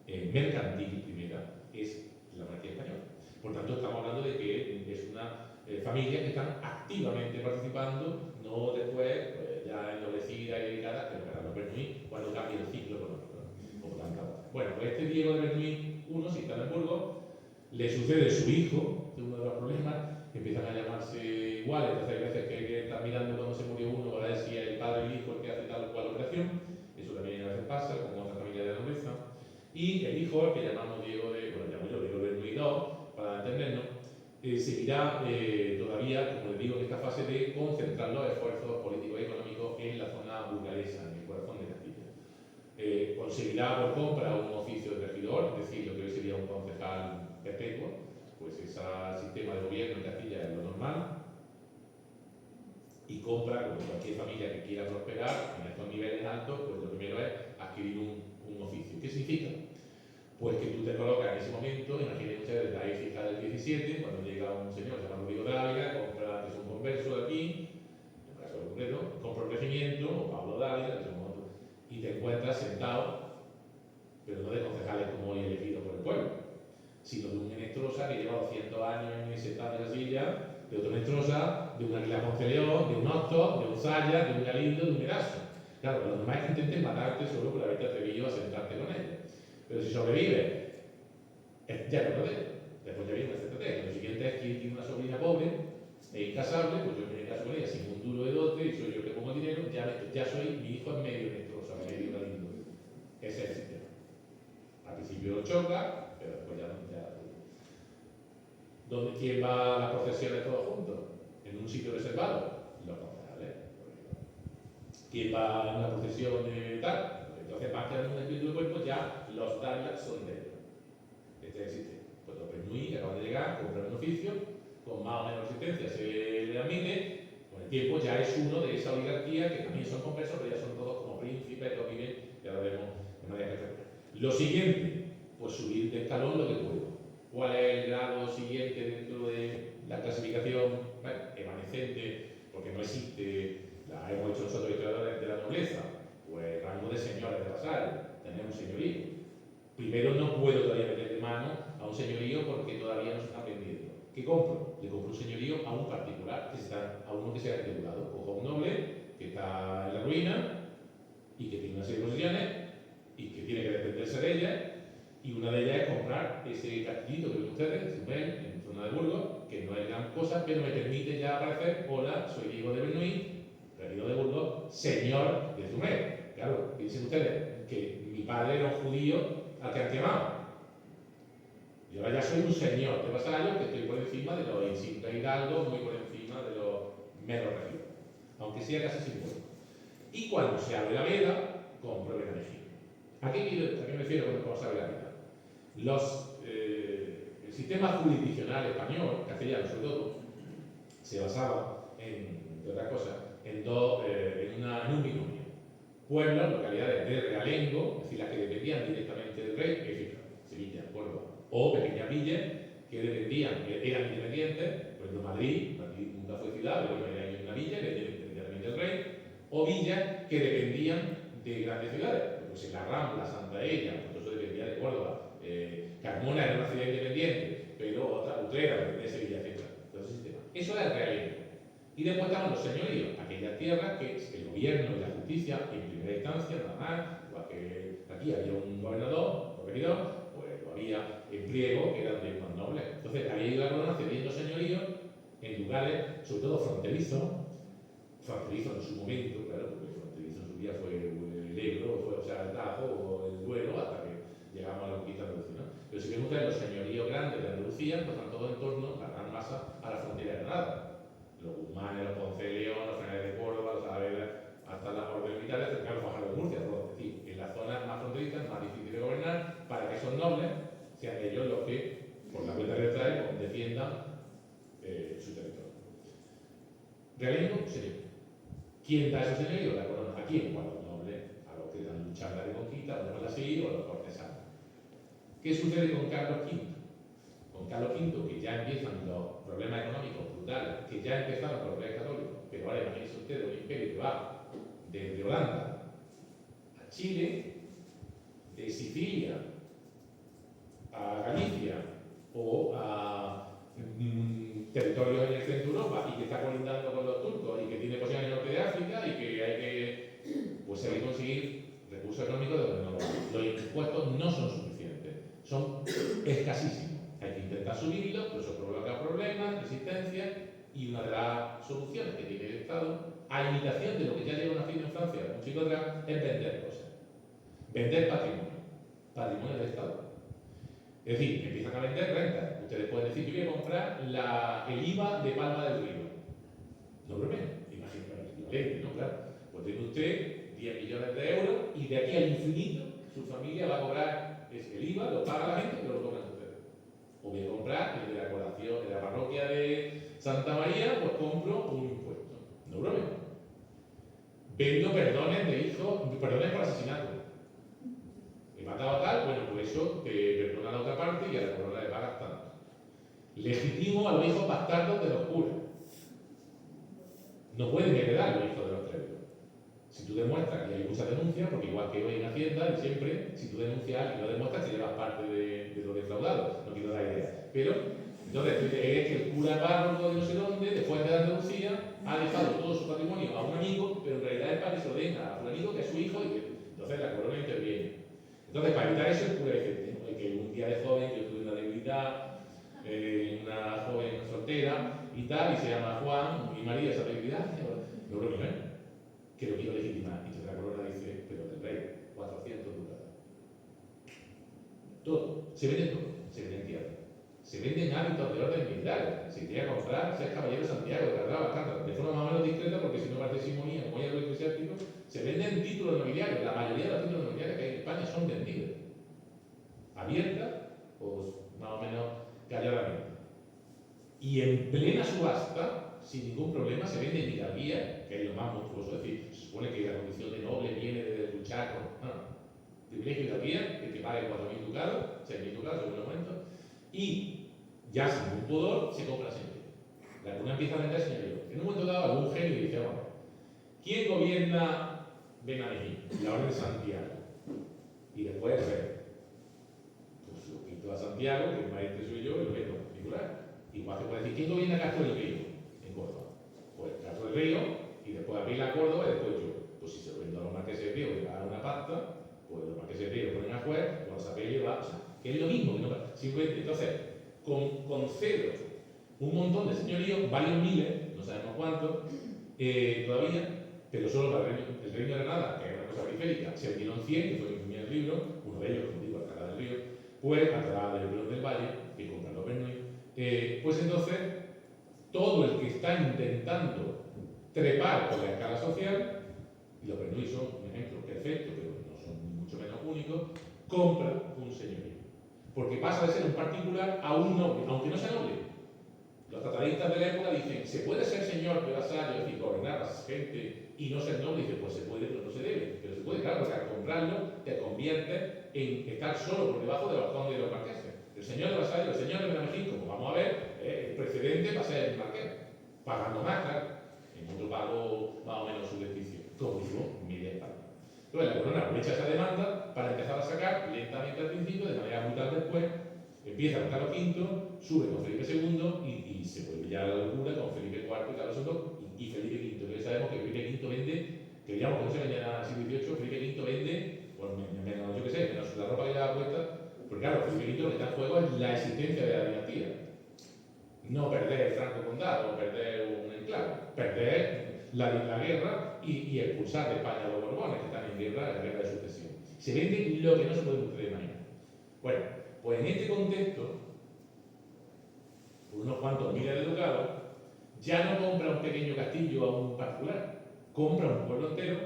mercantil primera es la monarquía española. Por tanto, estamos hablando de que es una familia que están activamente participando, no después, pues, ya ennoblecida y dedicada, que lo harán los Bernuy cuando cambie el ciclo económico, como tanto ahora. Bueno, pues este Diego de Bernuy I, si está en Burgos, le sucede su hijo, que es uno de los problemas, que empiezan a llamarse iguales, entonces hay veces que hay que estar mirando cuando se murió uno para ver si es el padre y el hijo el que hace tal o cual operación, eso también a veces pasa, como otra familia de la nobleza, y el hijo, que llamamos Diego de, bueno, llamo yo Diego de Bernuy II, para entendernos, seguirá todavía, como les digo, en esta fase de concentrar los esfuerzos políticos y económicos en la zona burgalesa, en el corazón de Castilla. Conseguirá por compra un oficio de regidor, es decir, lo que hoy sería un concejal perpetuo, pues ese sistema de gobierno en Castilla es lo normal, y compra, como cualquier familia que quiera prosperar en estos niveles altos, pues lo primero es adquirir un oficio. ¿Qué significa? Pues que tú te colocas en ese momento, imaginen ustedes la época del 17, cuando llega un señor llamado Rodrigo de Ávila, compra, que es un converso de aquí, en el caso concreto, compra un regimiento, o Pablo Dávila, y te encuentras sentado, pero no de concejales como hoy elegidos por el pueblo, sino de un Menestrosa que lleva 200 años sentado en la silla, de otro Menestrosa, de un Aguilar Ponce de León, de un Hostos, de un Zaya, de un Galindo, de un Eraso. Claro, lo normal es que intenten matarte solo por haberte atrevido a sentarte con ellos. Pero si sobrevive, ya no lo de. Después ya viene esta estrategia. Lo siguiente es que tiene una sobrina pobre e incasable, pues yo me caso con ella sin un duro de dote y soy yo que pongo dinero, ya soy, mi hijo es medio Menestrosa, medio Galindo. Ese es el sistema. principio choca, pero después ya. ¿Quién va a las procesiones todos juntos? ¿En un sitio reservado? Los concejales. ¿Quién va a una procesión de tal? Entonces, más que en un espíritu de cuerpo, ya los tablets son de ellos. Este es el sistema. Pues los Bernuy que acaban de llegar, compran un oficio, con más o menos resistencia se le admite, con el tiempo ya es uno de esa oligarquía que también son conversos, pero ya son todos como príncipes, que viven, ya lo vemos de manera perfecta. Lo siguiente, pues subir de escalón lo que puedo. ¿Cuál es el grado siguiente dentro de la clasificación? Bueno, evanescente, porque no existe, la hemos hecho nosotros historiadores de la nobleza, pues rango de señores de vasallos, tenemos señorío. Primero no puedo todavía meterle mano a un señorío porque todavía no se está vendiendo. ¿Qué compro? Le compro un señorío a un particular, a uno que sea endeudado. Cojo a un noble que está en la ruina y que tiene una serie de posesiones y que tiene que dependerse de ellas. Y una de ellas es comprar ese castillito que ven ustedes, Zumel, en zona de Burgos, que no es gran cosa, pero me permite ya aparecer: hola, soy Diego de Bernuy, regidor de Burgos, señor de Zumel. Claro, piensen ustedes que mi padre era un judío al que han quemado. Y ahora ya soy un señor de vasallo que estoy por encima de los insignes hidalgos, muy por encima de los meros regidores, aunque sea casi simbólico. Y cuando se abre la veda, compro el energía. ¿A qué me refiero cuando se abre la veda? El sistema jurisdiccional español, castellano sobre todo, se basaba entre otras cosas, en un binomio. Pueblos, localidades de realengo, es decir, las que dependían directamente del rey, es decir, Sevilla, Córdoba, o pequeñas villas que eran independientes, por ejemplo Madrid nunca fue ciudad, pero era una villa que dependía directamente del rey, o villas que dependían de grandes ciudades, pues en la Rambla, Santa Ella, pues eso dependía de Córdoba. Carmona era una ciudad independiente, pero otra, Utrera, dependía de Sevilla, etc. Entonces, eso era el realengo. Y después estaban los señoríos, aquellas tierras que el gobierno y la justicia, en primera instancia, nada más, igual que aquí había un gobernador, pues lo había en pliego, que eran de más nobles. Entonces, había ido la corona cediendo señoríos en lugares, sobre todo fronterizos en su momento, claro, porque fronterizo en su día fue el Ebro, el Tajo o el Duero, hasta que llegamos a la conquista de Andalucía, ¿no? Pero si vemos los señoríos grandes de Andalucía, pues están todos en torno, la gran masa, a la frontera de Granada. Los Guzmanes, los Ponce de León, los Fernández de Córdoba, los Saavedra, hasta las órdenes militares cercanos a Fajardo de Murcia, es decir, en las zonas más fronterizas, más difíciles de gobernar, para que esos nobles sean ellos los que, por la cuenta del trae, defiendan su territorio. Realengo, señor. ¿Quién da esos señoríos? La corona. ¿A quién? Bueno, a los nobles, a los que dan luchar la reconquista, o así, o a los cortesanos. ¿Qué sucede con Carlos V? Con Carlos V, que ya empiezan los problemas económicos brutales, que ya empezaron con los reyes católicos, pero ahora imagínense ustedes un imperio que va desde Holanda a Chile, de Sicilia a Galicia o a territorios en el centro de Europa y que está colindando con los turcos y que tiene posición en el norte de África y que hay que conseguir recursos económicos de donde no lo hay. Los impuestos no son suficientes, son escasísimos. Hay que intentar subirlos, pero eso provoca problemas, resistencia, y una de las soluciones que tiene el Estado, a imitación de lo que ya lleva nacido en Francia un chico atrás, es vender cosas. Vender patrimonio del Estado. Es decir, empiezan a vender rentas. Ustedes pueden decir: yo voy a comprar el IVA de Palma del Río. No bromeen, imagínate el equivalente, ¿no? Claro. Pues tiene usted 10 millones de euros y de aquí al infinito su familia va a cobrar el IVA, lo paga la gente, pero lo cobran ustedes. O voy a comprar el de la colación de la parroquia de Santa María, pues compro un impuesto. No bromeen. Vendo perdones de hijos, perdones por asesinato. He matado a tal, bueno, pues eso te perdona la otra parte y a la corona le pagas tanto. Legitimo a los hijos bastardos de los curas. No pueden heredar los hijos de los clérigos. Si tú demuestras que hay muchas denuncias, porque igual que hoy en Hacienda, siempre, si tú denuncias a alguien y no demuestras, te llevas parte de lo defraudado. No quiero dar idea. Pero, entonces, es que el cura párroco de no sé dónde, después de Andalucía, ha dejado todo su patrimonio a un amigo, pero en realidad es para que se lo den a un amigo que es su hijo y que entonces la corona interviene. Entonces, para evitar eso, el cura dice que un día de joven yo tuve una debilidad, una joven soltera y tal, y se llama Juan, y María, esa debilidad, no lo primero, que lo quiero legitimar. Y entonces la corona dice: pero del rey, 400 ducados. todo. Se vende todo. Se venden tierras. Se venden hábitos de orden militar. Si quiere comprar, sea caballero de Santiago, de Carraba, Alcántara, de forma más o menos discreta, porque si no parece simonía, como hay algo eclesiástico, se venden títulos nobiliarios. La mayoría de los títulos nobiliarios que hay en España son vendidos. Abiertas, pues más o menos calladamente. Y en plena subasta, sin ningún problema, se vende en hidalguía, que es lo más monstruoso. Es decir, se supone que la condición de noble viene de luchar con. Privilegio de hidalguía, que pague 4.000 ducados, 6.000 ducados, según el momento, y ya sin ningún pudor se compra señorío. La corona empieza a vender señorío. En un momento dado, algún genio dice: bueno, ¿quién gobierna Benamejí? La Orden de Santiago. Y después el rey. Pues lo quito a Santiago, que el maestro soy yo, y lo vendo en particular. Igual se puede decir: ¿quién gobierna Castro del Río? En Córdoba. Pues Castro del Río, y después abrir la Córdoba, y después yo. Pues si se lo vendo a los marqueses del Río, que pagan una pasta, pues los marqueses del Río ponen a juez, cuando se apelle va, o sea, que es lo mismo, que no, simplemente, entonces, concedo un montón de señoríos, varios miles, no sabemos cuántos, todavía, pero solo para el Reino de Granada, que es una cosa periférica, se vendieron 100, que fue mi primer libro, uno de ellos, como digo, Alcalá del Río, pues Alcalá del Río del Valle, que compran los Bernoulli, pues entonces, todo el que está intentando trepar por la escala social, y los Bernoulli son un ejemplo perfecto, pero no son ni mucho menos únicos, compra un señorío. Porque pasa de ser un particular a un noble, aunque no sea noble. Los tratadistas de la época dicen: ¿se puede ser señor de vasallo, es decir, gobernar a gente y no ser noble? Y dicen: pues se puede, pero no se debe. Pero se puede, claro, porque al comprarlo te convierte en estar solo por debajo de los condes y de los marqueses. El señor de vasallo, el señor de Benamejí, como vamos a ver, el precedente va a ser el marqués, pagando más, claro, en otro pago más o menos subrepticio, como digo, media España. Entonces la corona aprovecha esa demanda para empezar a sacar lentamente al principio, de manera brutal después, empieza con Carlos V, sube con Felipe II y se vuelve ya a la locura con Felipe IV y Carlos II y Felipe V. Hoy sabemos que Felipe V vende, que digamos que no se vendía nada en el siglo XVIII, Felipe V vende, pues menos, yo qué sé, menos la ropa que lleva puesta, porque claro, Felipe V lo que está en juego es la existencia de la dinastía. No perder el Franco Condado, o perder un enclave, perder la guerra y expulsar de España a los Borbones, que están en la guerra de sucesión. Se vende lo que no se puede ustedes imaginar. Bueno, pues en este contexto, por unos cuantos miles de ducados, ya no compra un pequeño castillo a un particular, compra un pueblo entero.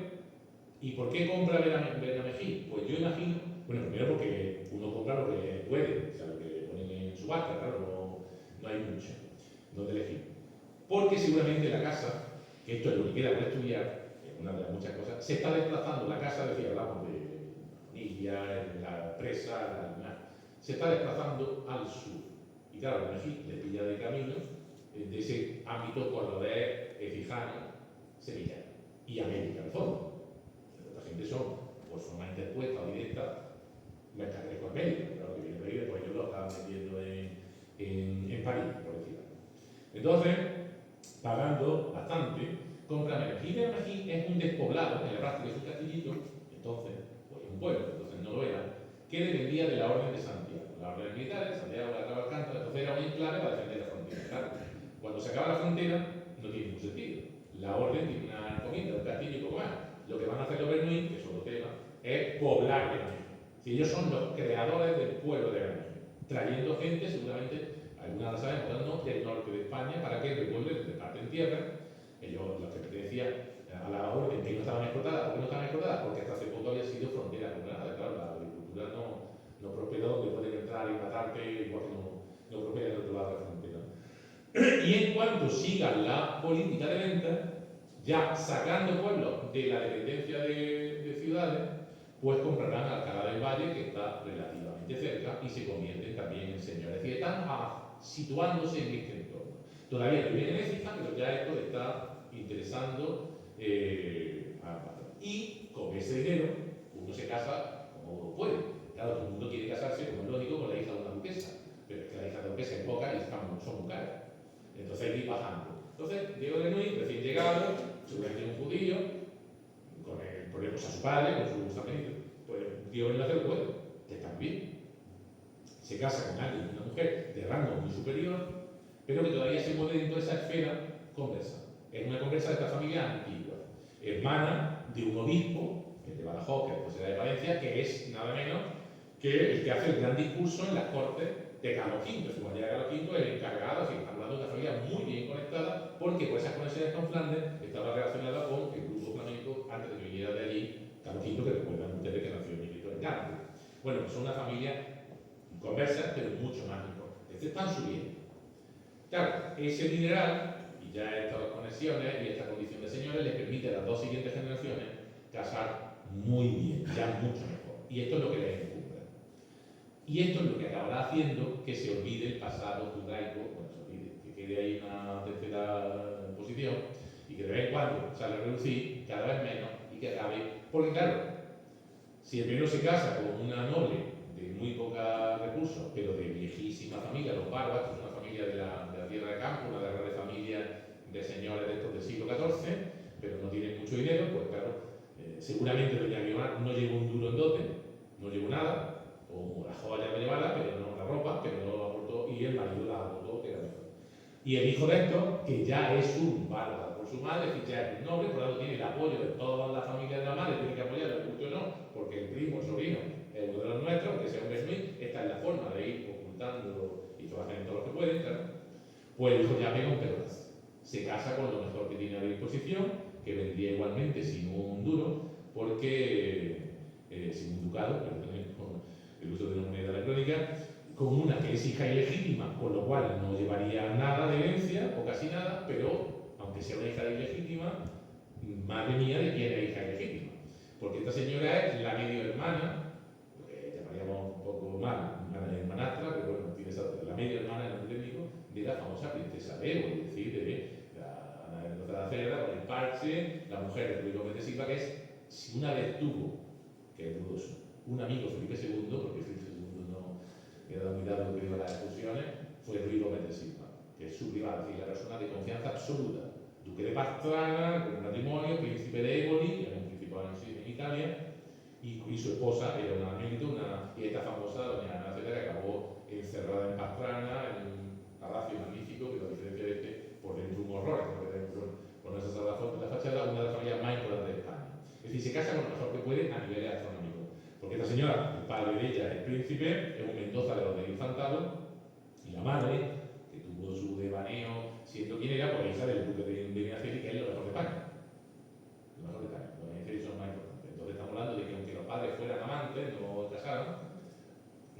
¿Y por qué compra Benamejí? Pues yo imagino, bueno, primero porque uno compra lo que puede, o sea, lo que ponen en subasta, claro, no hay mucho donde elegir. Porque seguramente la casa, que esto es lo que queda por estudiar, es una de las muchas cosas, se está desplazando, la casa, decía, hablamos de Bonilla, la presa, se está desplazando al sur. Y claro, Benamejí le pilla de camino de ese ámbito cordobés, cijano, sevillano y América, de fondo. La gente son, por forma interpuesta o directa, mercaderes con América, claro que viene de ahí, después ellos lo estaban vendiendo en París, por decirlo. Entonces, pagando bastante, compra Benamejí. Benamejí es un despoblado, en la práctica es un castillito, entonces, pues un pueblo, entonces no lo era, que dependía de la Orden de Santiago. La Orden militar, Santiago, la Cabo Alcántara, entonces era un enclave para defender la frontera. Claro, cuando se acaba la frontera, no tiene ningún sentido. La Orden tiene una encomienda, un castillo y poco más. Lo que van a hacer los Bernoulli, que es otro tema, es poblar Benamejí. Si ellos son los creadores del pueblo de Benamejí, trayendo gente, seguramente, algunas la sabemos, otras no, del norte de España, para que revuelven, reparten tierra. Ellos, los que pertenecían a la orden, que no estaban explotadas. ¿Por qué no estaban explotadas? Porque hasta hace poco había sido frontera con Granada. Claro, la agricultura no prospera donde pueden entrar y matarte, igual que no prospera del otro lado de la frontera. Y en cuanto sigan la política de venta, ya sacando pueblos de la dependencia de ciudades, pues comprarán Alcalá del Valle, que está relativamente cerca, y se convierten también en señores. Es decir, están situándose en este entorno. Todavía no viene en Écija, pero ya esto le está interesando y con ese dinero uno se casa como puede. Claro, todo el mundo quiere casarse, como es lógico, con la hija de una duquesa, pero es que la hija de la duquesa es poca y son muy caras. Entonces hay que ir bajando. Entonces, Diego de Nui, recién llegado, seguramente un judío, con el problema, pues a su padre, con su sanbenito, pues Diego de Nui hace lo que puede, que está muy bien. Se casa con alguien, una mujer de rango muy superior, pero que todavía se mueve dentro de esa esfera conversa. Es una conversa de esta familia antigua, hermana de un obispo, que es de Badajoz, que después será de Valencia, que es nada menos que el que hace el gran discurso en las cortes de Carlos V. Su Majestad Carlos V es el encargado, así, hablando de una familia muy bien conectada, porque por esas conexiones con Flandes estaba relacionada con el grupo flamenco antes de que viniera de allí Carlos V, que recuerdan ustedes que nació en Milito en Gante. Bueno, pues son una familia conversa, pero mucho más importante. Están subiendo. Claro, ese dineral y ya estas conexiones y esta condición de señores les permite a las dos siguientes generaciones casar muy bien, ya mucho mejor. Y esto es lo que les encumbra. Y esto es lo que acabará haciendo que se olvide el pasado judaico, bueno, se olvide, que quede ahí una tercera posición y que de vez en cuando sale a reducir, cada vez menos, y que acabe. Porque claro, si el primero se casa con una noble de muy pocos recursos, pero de viejísima familia, los Barbas, que es una familia de la tierra de campo, una guerra de familia de señores de estos del siglo XIV, pero no tienen mucho dinero, pues claro, seguramente doña Guiomar no llevó un duro en dote, no llevó nada, o la joya la llevara, pero no la ropa, pero no la aportó, y el marido la aportó, que era mejor. Y el hijo de esto, que ya es un bárbaro por su madre, es decir, ya es un noble, por lo tanto tiene el apoyo de toda la familia de la madre, tiene que apoyarlo, le guste o no, porque el primo, el sobrino, es uno de los nuestros, que sea un Besmí, esta es la forma de ir ocultando, y lo hacen todo lo que pueden, claro. Pues el hijo ya pega un pedazo. Se casa con lo mejor que tiene a disposición, que vendría igualmente sin un duro, porque sin un ducado, pero también con el uso de una moneda electrónica, con una que es hija ilegítima, con lo cual no llevaría nada de herencia, o casi nada, pero aunque sea una hija ilegítima, madre mía de quién es hija ilegítima. Porque esta señora es la medio hermana, que llamaríamos un poco mal, hermanastra, pero bueno, tiene la medio hermana en el técnico, de la famosa princesa Bebo, es decir, de la Cerda, con el parche, la mujer de Ruy Gómez de Silva, que es, si una vez tuvo, que es dudoso, un amigo Felipe II, porque Felipe II no era muy dado que dio las expulsiones, fue Ruy Gómez de Silva, que es su privada, es decir, la persona de confianza absoluta. Duque de Pastrana, con un matrimonio, príncipe de Éboli, era un principado en Italia, y su esposa era una milita, y esta famosa doña Ana Zeta, que acabó encerrada en Pastrana, en un palacio magnífico, que a diferencia de este, por dentro un horror, con esa salvación de la fachada, una de las familias más importantes de España. Es decir, se casa con lo mejor que puede a nivel astronómico. Porque esta señora, el padre de ella, el príncipe, es un Mendoza de los del Infantado, y la madre, que tuvo su devaneo siendo quien era, pues hija del duque de Minas, que es lo mejor de España. Lo mejor de España. Los Minas son más importantes. Entonces estamos hablando de que aunque los padres fueran amantes, no casaron,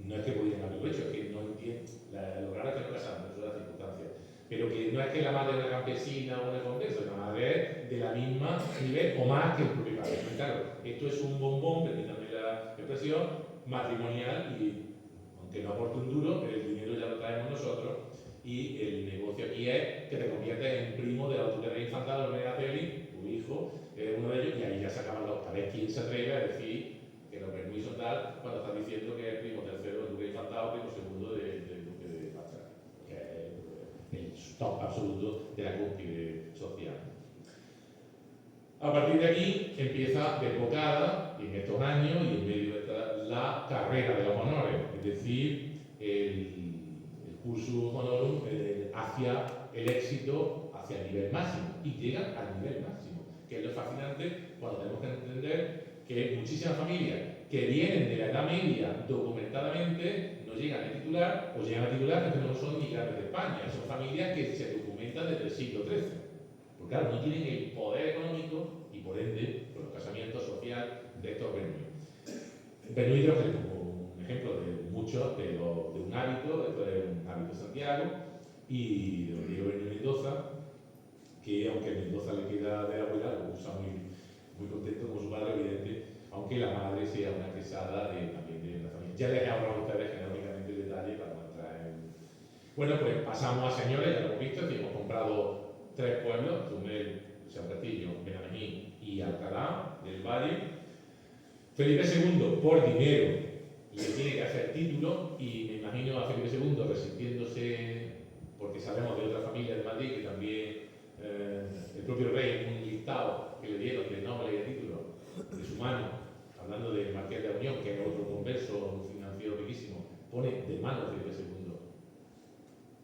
no es que pudieran haberlo hecho, es que no entienden. Lo raro es que no casaron, eso es la circunstancia. Pero que no es que la madre es una campesina o una condesa, la madre es de la misma nivel o más que el propio padre. Pero claro, esto es un bombón, permítanme la expresión, matrimonial y aunque no aporte un duro, el dinero ya lo traemos nosotros y el negocio aquí es que te conviertes en primo de la autoridad infantil de la Peli, tu hijo, es uno de ellos, y ahí ya se acaban los pares. ¿Quién se atreve a decir que los permisos tal cuando estás diciendo que es primo tercero del duque infantado o primo segundo del duque de Pastrana? Que es el top absoluto de la cúspide social. A partir de aquí empieza desbocada, en estos años y en medio de la carrera de los honores, es decir, el cursus honorum hacia el éxito, hacia el nivel máximo, y llegan al nivel máximo, que es lo fascinante cuando tenemos que entender que muchísimas familias que vienen de la Edad Media documentadamente no llegan a titular, o llegan a titular pero no son ni grandes de España, son familias que se documentan desde el siglo XIII. Porque claro, no tienen el poder económico y por ende, por los casamientos sociales de estos Bernuy. Bernuy creo que es como un ejemplo de muchos, de un hábito, esto es un hábito de Santiago, y de don Diego Bernuy Mendoza, que aunque Mendoza le queda de la abuela, lo usa muy contento con su padre, evidente, aunque la madre sea una quesada también de la familia. Ya les he hablado a ustedes genéricamente el detalle para no entrar en... Bueno, pues pasamos a señores, ya lo hemos visto, que hemos comprado 3 pueblos, Tumel, San Castillo, Benamení y Alcalá del Valle. Felipe II, por dinero, le tiene que hacer título y me imagino a Felipe II resintiéndose, porque sabemos de otra familia de Madrid que también el propio rey, un listado que le dieron de nombre y de título de su mano, hablando del Marqués de la Unión, que es otro converso financiero riquísimo, pone de mano Felipe II.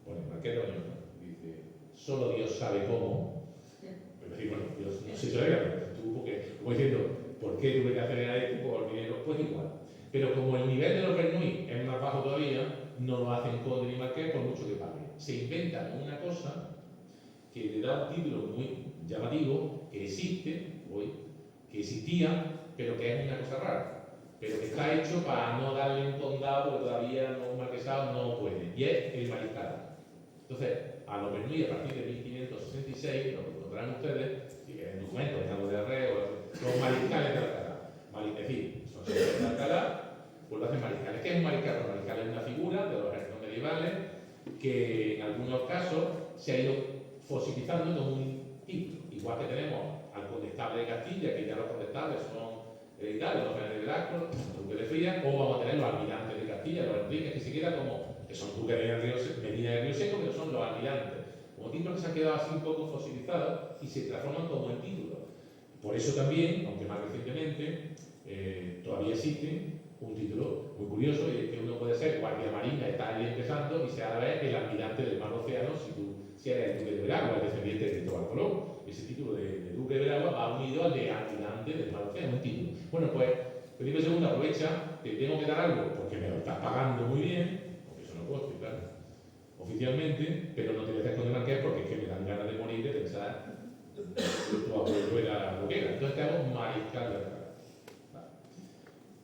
Pone Marqués de la Unión, ¿no? Dice, solo Dios sabe cómo. Pero sí, bueno, Dios no se sabe, pero tú, porque, como diciendo, ¿por qué tuve que hacer a esto por dinero? Pues igual. Pero como el nivel de los Bernoulli es más bajo todavía, no lo hacen conde ni marqués por mucho que paguen. Se inventan una cosa que le da un título muy llamativo, que existe hoy, que existía, pero que es una cosa rara, pero que está hecho para no darle un condado, porque todavía no, un marquesado no puede, y es el mariscalado. Entonces, a los Bernoulli, a partir de 1566, lo que encontrarán ustedes, si ven documentos de algo de Arreo, los mariscales de Alcalá. Es decir, son señores de Alcalá, pues lo hacen mariscales. ¿Qué es un mariscal? Un mariscal es una figura de los ejércitos medievales que en algunos casos se ha ido fosilizando como un título. Igual que tenemos al condestable de Castilla, que ya los condestables son hereditarios, los generales de Velasco, los duques de Frías, o vamos a tener los almirantes de Castilla, los enriques, que se queda como, que son duques de Medina de Río Seco, pero son los almirantes. Como títulos que se han quedado así un poco fosilizados y se transforman como en títulos. Por eso también, aunque más recientemente, todavía existe un título muy curioso, y es que uno puede ser guardia marina, está ahí empezando, y sea a la vez el almirante del mar océano si eres el duque de Veragua, el descendiente de Cristóbal Colón. Ese título de duque de Veragua va unido al de almirante del mar océano, un título. Bueno, pues Felipe II aprovecha que tengo que dar algo porque me lo estás pagando muy bien, porque eso no puedo explicar oficialmente, pero no te voy a hacer con el marqués porque es que me dan ganas de morir de pensar tu abuelo era lo que era. Entonces te hago mariscal de Alcalá.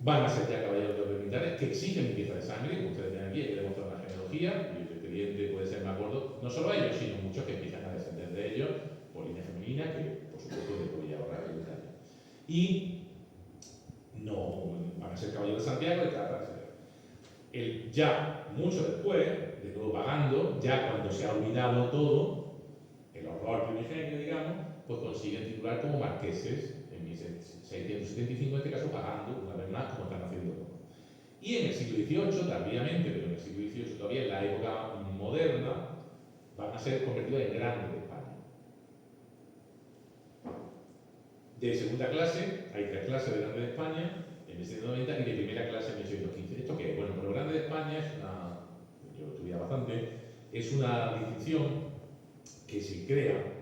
Van a ser ya caballeros de los militares que exigen limpieza de sangre, como ustedes ven aquí, hay que demostrar una genealogía, y el expediente puede ser más gordo, no solo ellos, sino muchos que empiezan a descender de ellos por línea femenina, que por supuesto les voy a ahorrar el detalle. Y no van a ser caballeros de Santiago, ya mucho después, de nuevo pagando, ya cuando se ha olvidado todo, el horror primigenio, digamos, pues consiguen titular como marqueses en 1675, en este caso pagando una vez más como están haciendo todos. Y en el siglo XVIII, tardíamente, pero en el siglo XVIII todavía, en la época moderna, van a ser convertidos en grandes de España. De segunda clase, hay 3 clases de grandes de España, en 1790, y de primera clase en 1815. ¿Esto qué es? Bueno, pero grande de España es una, yo lo estudié bastante, es una distinción que se crea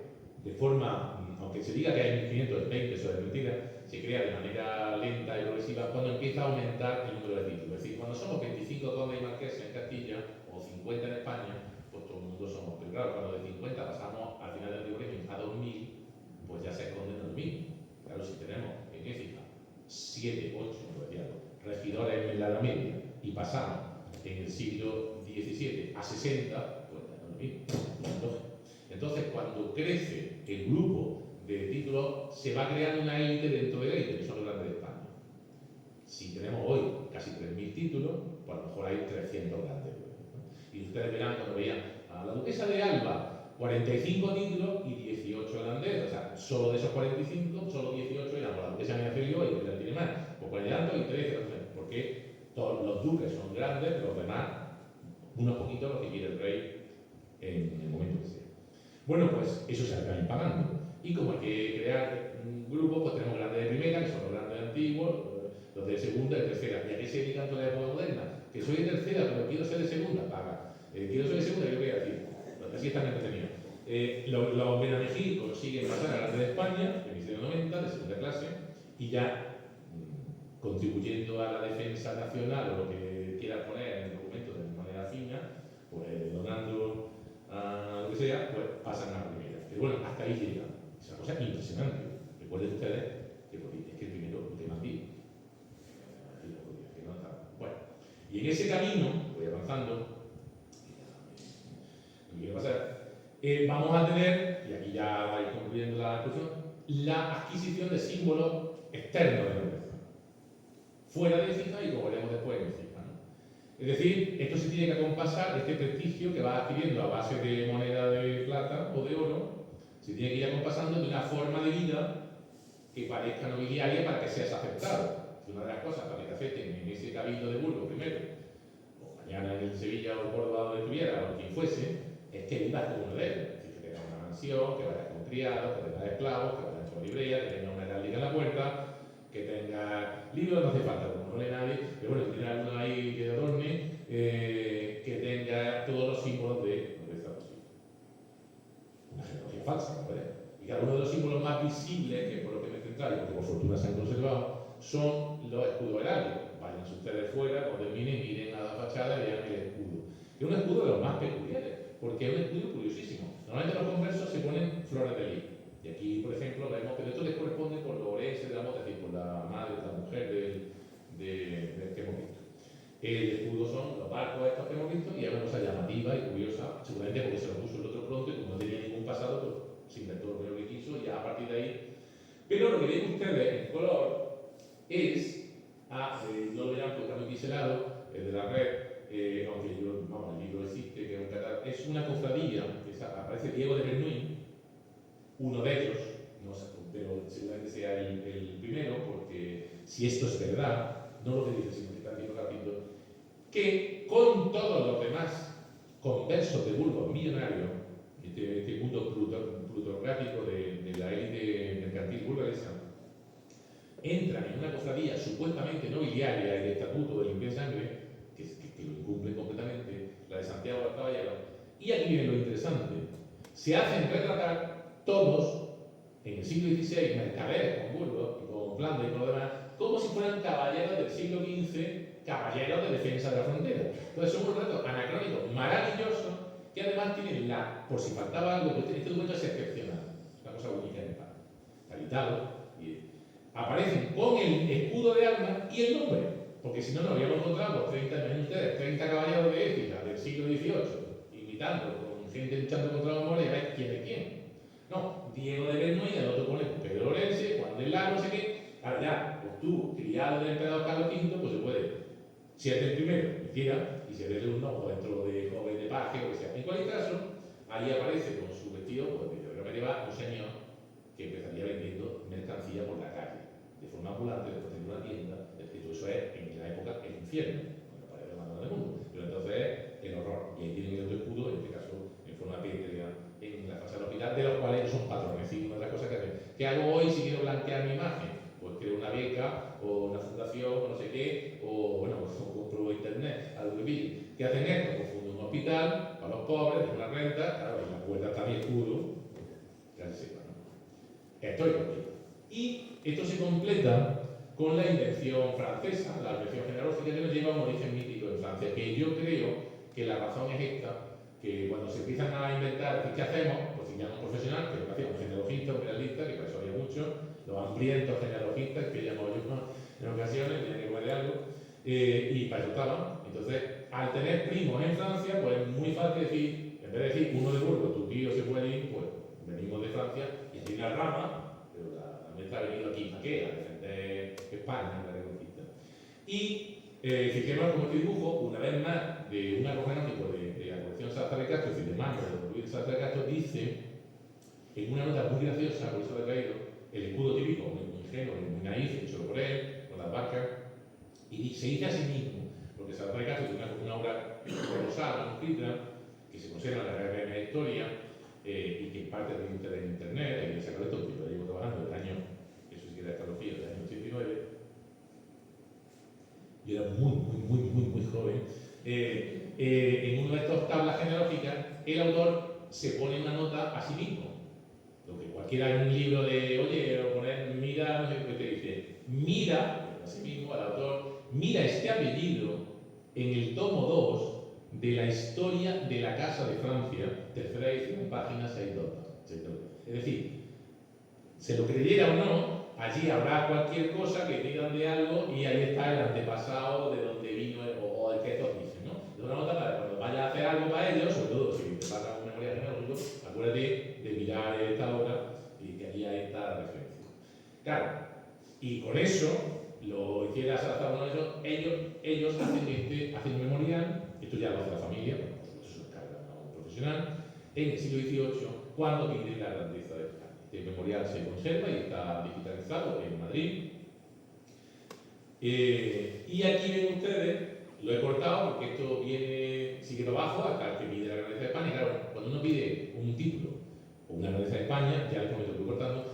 de forma, aunque se diga que hay 1520, eso es mentira, se crea de manera lenta y progresiva cuando empieza a aumentar el número de títulos. Es decir, cuando somos 25 condes y marqueses en Castilla, o 50 en España, pues todo el mundo somos. Pero claro, cuando de 50 pasamos al final del régimen a 2000, pues ya se esconden 2000. Claro, si tenemos en Écija 7, 8, como decía, regidores en la Edad Media y pasamos en el siglo XVII a 60, pues ya no es 2000. Entonces, cuando crece el grupo de títulos, se va creando una élite dentro de la élite, que son los grandes de España. Si tenemos hoy casi 3.000 títulos, pues a lo mejor hay 300 grandes. ¿No? Y ustedes verán cuando veían a la duquesa de Alba, 45 títulos y 18 grandes. O sea, solo de esos 45, solo 18 eran la duquesa de Feliu y que tiene más. Pues 40 y 13, porque todos los duques son grandes, pero los demás, unos poquitos los que quiere el rey en el momento que sea. Bueno, pues eso se acaba pagando. Y como hay que crear un grupo, pues tenemos grandes de primera, que son los grandes antiguos, los de segunda y tercera. ¿Y a qué se dedican toda la época moderna? Que soy de tercera, pero quiero ser de segunda, paga. Quiero ser de segunda, ¿qué voy a decir? Así están entretenidos. Los Benamejí consiguen pasar a grandes de España, en 1790, de segunda clase, y ya contribuyendo a la defensa nacional o lo que quieran poner en el documento de manera fina, pues donando a lo que sea, pues pasan a la primera. Pero bueno, hasta ahí llega. Es una cosa impresionante. Recuerden ustedes que es que el primero lo que más vi. Bueno, y en ese camino, voy avanzando, lo que quiero pasar, vamos a tener, y aquí ya vais concluyendo la discusión, la adquisición de símbolos externos de la nobleza. Fuera de Écija y como veremos después en Écija, ¿no? Es decir, esto se tiene que acompasar, este prestigio que va adquiriendo a base de moneda de plata o de oro, se tiene que ir acompasando de una forma de vida que parezca nobiliaria para que seas aceptado. Una de las cosas para que te acepten en ese cabildo de Burgos primero, o mañana en Sevilla o Córdoba donde estuviera, o quien fuese, es que vivas como uno de ellos. Es decir, que tengas una mansión, que vayas con criados, que tengas esclavos, que vayas con librería, que tengas una heráldica en la puerta, que tenga libros, no hace falta, como no lee nadie, pero bueno, si tiene alguno ahí que adorne, que tenga todos los símbolos de nobleza posible. Una genealogía falsa, ¿no? Y cada uno de los símbolos más visibles, que por lo que me he centrado, porque por fortuna se han conservado, son los escudos heráldicos. Vayan ustedes fuera, cuando terminen, miren a la fachada y vean el escudo. Es un escudo de los más peculiares, porque es un escudo curiosísimo. Normalmente los conversos se ponen flores de lis. Y aquí, por ejemplo, vemos que esto les corresponde por los orenses de la mota, es decir, por la madre, la mujer del que hemos visto. El escudo son los barcos estos que hemos visto y es una cosa llamativa y curiosa, seguramente porque se lo puso el otro pronto y como no tenía ningún pasado, pues se inventó lo primero que quiso y ya a partir de ahí. Pero lo que ven ustedes en color es, no lo verán porque está muy pixelado, es de la red, aunque el libro existe, que es una cofradía, que aparece Diego de Bernuy, uno de ellos, no sé, pero seguramente sea el primero, porque si esto es verdad, no lo que dice, sino que está diciendo rápido, que con todos los demás conversos de Burgos millonarios, este mundo plutocrático de la élite mercantil burgalesa, entran en una cofradía supuestamente nobiliaria y de estatuto de limpia sangre, que lo incumplen completamente, la de Santiago del Caballero, y aquí viene lo interesante, se hacen retratar todos, en el siglo XVI, mercaderes con Burgos y con Flandes y con lo demás, como si fueran caballeros del siglo XV, caballeros de defensa de la frontera. Entonces son un retrato anacrónico maravilloso que además tienen por si faltaba algo, porque este documento es excepcional, es una cosa única en España. Está editado y aparecen con el escudo de armas y el nombre, porque si no nos habríamos encontrado 30 caballeros de Écija del siglo XVIII, imitando con gente luchando contra los moros y a ver quién es quién. No, Diego de Bernuy, y el otro pone Pedro Orense, Juan del Lago, no sé qué. Ahora ya, pues tú, criado del emperador Carlos V, pues se puede. Si eres el primero, mentira, y si eres el segundo, pues dentro de joven de paje, o lo que sea. En cualquier caso, ahí aparece con su vestido, pues de lo que lleva un señor que empezaría vendiendo mercancía por la calle, de forma ambulante, después de una tienda. Es que todo eso es, en la época, el infierno, cuando aparece la mano del mundo. Pero entonces, el horror. Y ahí tienen el otro escudo, en este caso, en forma pétrea, en la fachada del hospital, de los cuales ellos son patrones. Y una de las cosas que hacen. ¿Qué hago hoy si quiero blanquear mi imagen? Pues creo una beca, o una fundación, o no sé qué, o bueno, pues compro internet, algo que pille. ¿Qué hacen esto? Pues fundo un hospital para los pobres, de una renta, claro, en la puerta está mi escudo, ya se sepa, ¿no? Esto es lo que. Y esto se completa con la invención francesa, la invención genealógica que nos lleva a un origen mítico en Francia, que yo creo que la razón es esta, que cuando se empiezan a inventar, ¿qué hacemos? Pues si llaman profesional, que es lo que hacía un genealogista, un realista, que para eso había mucho, los hambrientos genealogistas, que llamo yo en ocasiones, tenían que comer de algo, y para eso estaban. Entonces, al tener primos en Francia, pues es muy fácil decir, en vez de decir uno de Burgos, tu tío se puede ir, pues venimos de Francia, y tiene una rama, pero la meta ha venido aquí, ¿para qué? A defender España en la reconquista. Y fijémonos como este dibujo, una vez más, de un arco genómico de la colección Salazar de Castro, es decir, de mano de Luis Salazar de Castro, dice, en una nota muy graciosa, por eso lo he traído, el escudo típico, muy ingenuo, muy naif, hecho por él, con las barcas, y se dice a sí mismo, porque Salazar de Castro tiene una obra colosal, manuscrita, que se conserva en la Academia de Historia, y que en parte de internet, y he sacado esto porque lo llevo trabajando desde el año, eso sí que era escalofrío, del año 89. Yo era muy joven. En una de estas tablas genealógicas, el autor se pone una nota a sí mismo. Lo que cualquiera en un libro de, oye, o poner, mira, no sé qué te dice, mira, a sí mismo, al autor, mira este apellido en el tomo 2 de la historia de la Casa de Francia, tercera edición, página 6.2. Es decir, se lo creyera o no, allí habrá cualquier cosa que digan de algo y ahí está el antepasado de donde vino o el que estos dicen, ¿no? De una nota para cuando vayas a hacer algo para ellos, sobre todo si te pasas un memoria genealógico, acuérdate de mirar esta obra y que allí hay esta referencia. Claro, y con eso, lo hiciera Salazar uno de ellos hacen un memorial, esto ya lo hace la familia, bueno, por supuesto eso lo encarga a un profesional, en el siglo XVIII, cuando pide la grandeza de España. El memorial se conserva y está digitalizado en Madrid. Y aquí ven ustedes, lo he cortado porque esto sigue para abajo hasta que pide la grandeza de España. Claro, cuando uno pide un título o una grandeza de España, ya les comento, estoy cortando,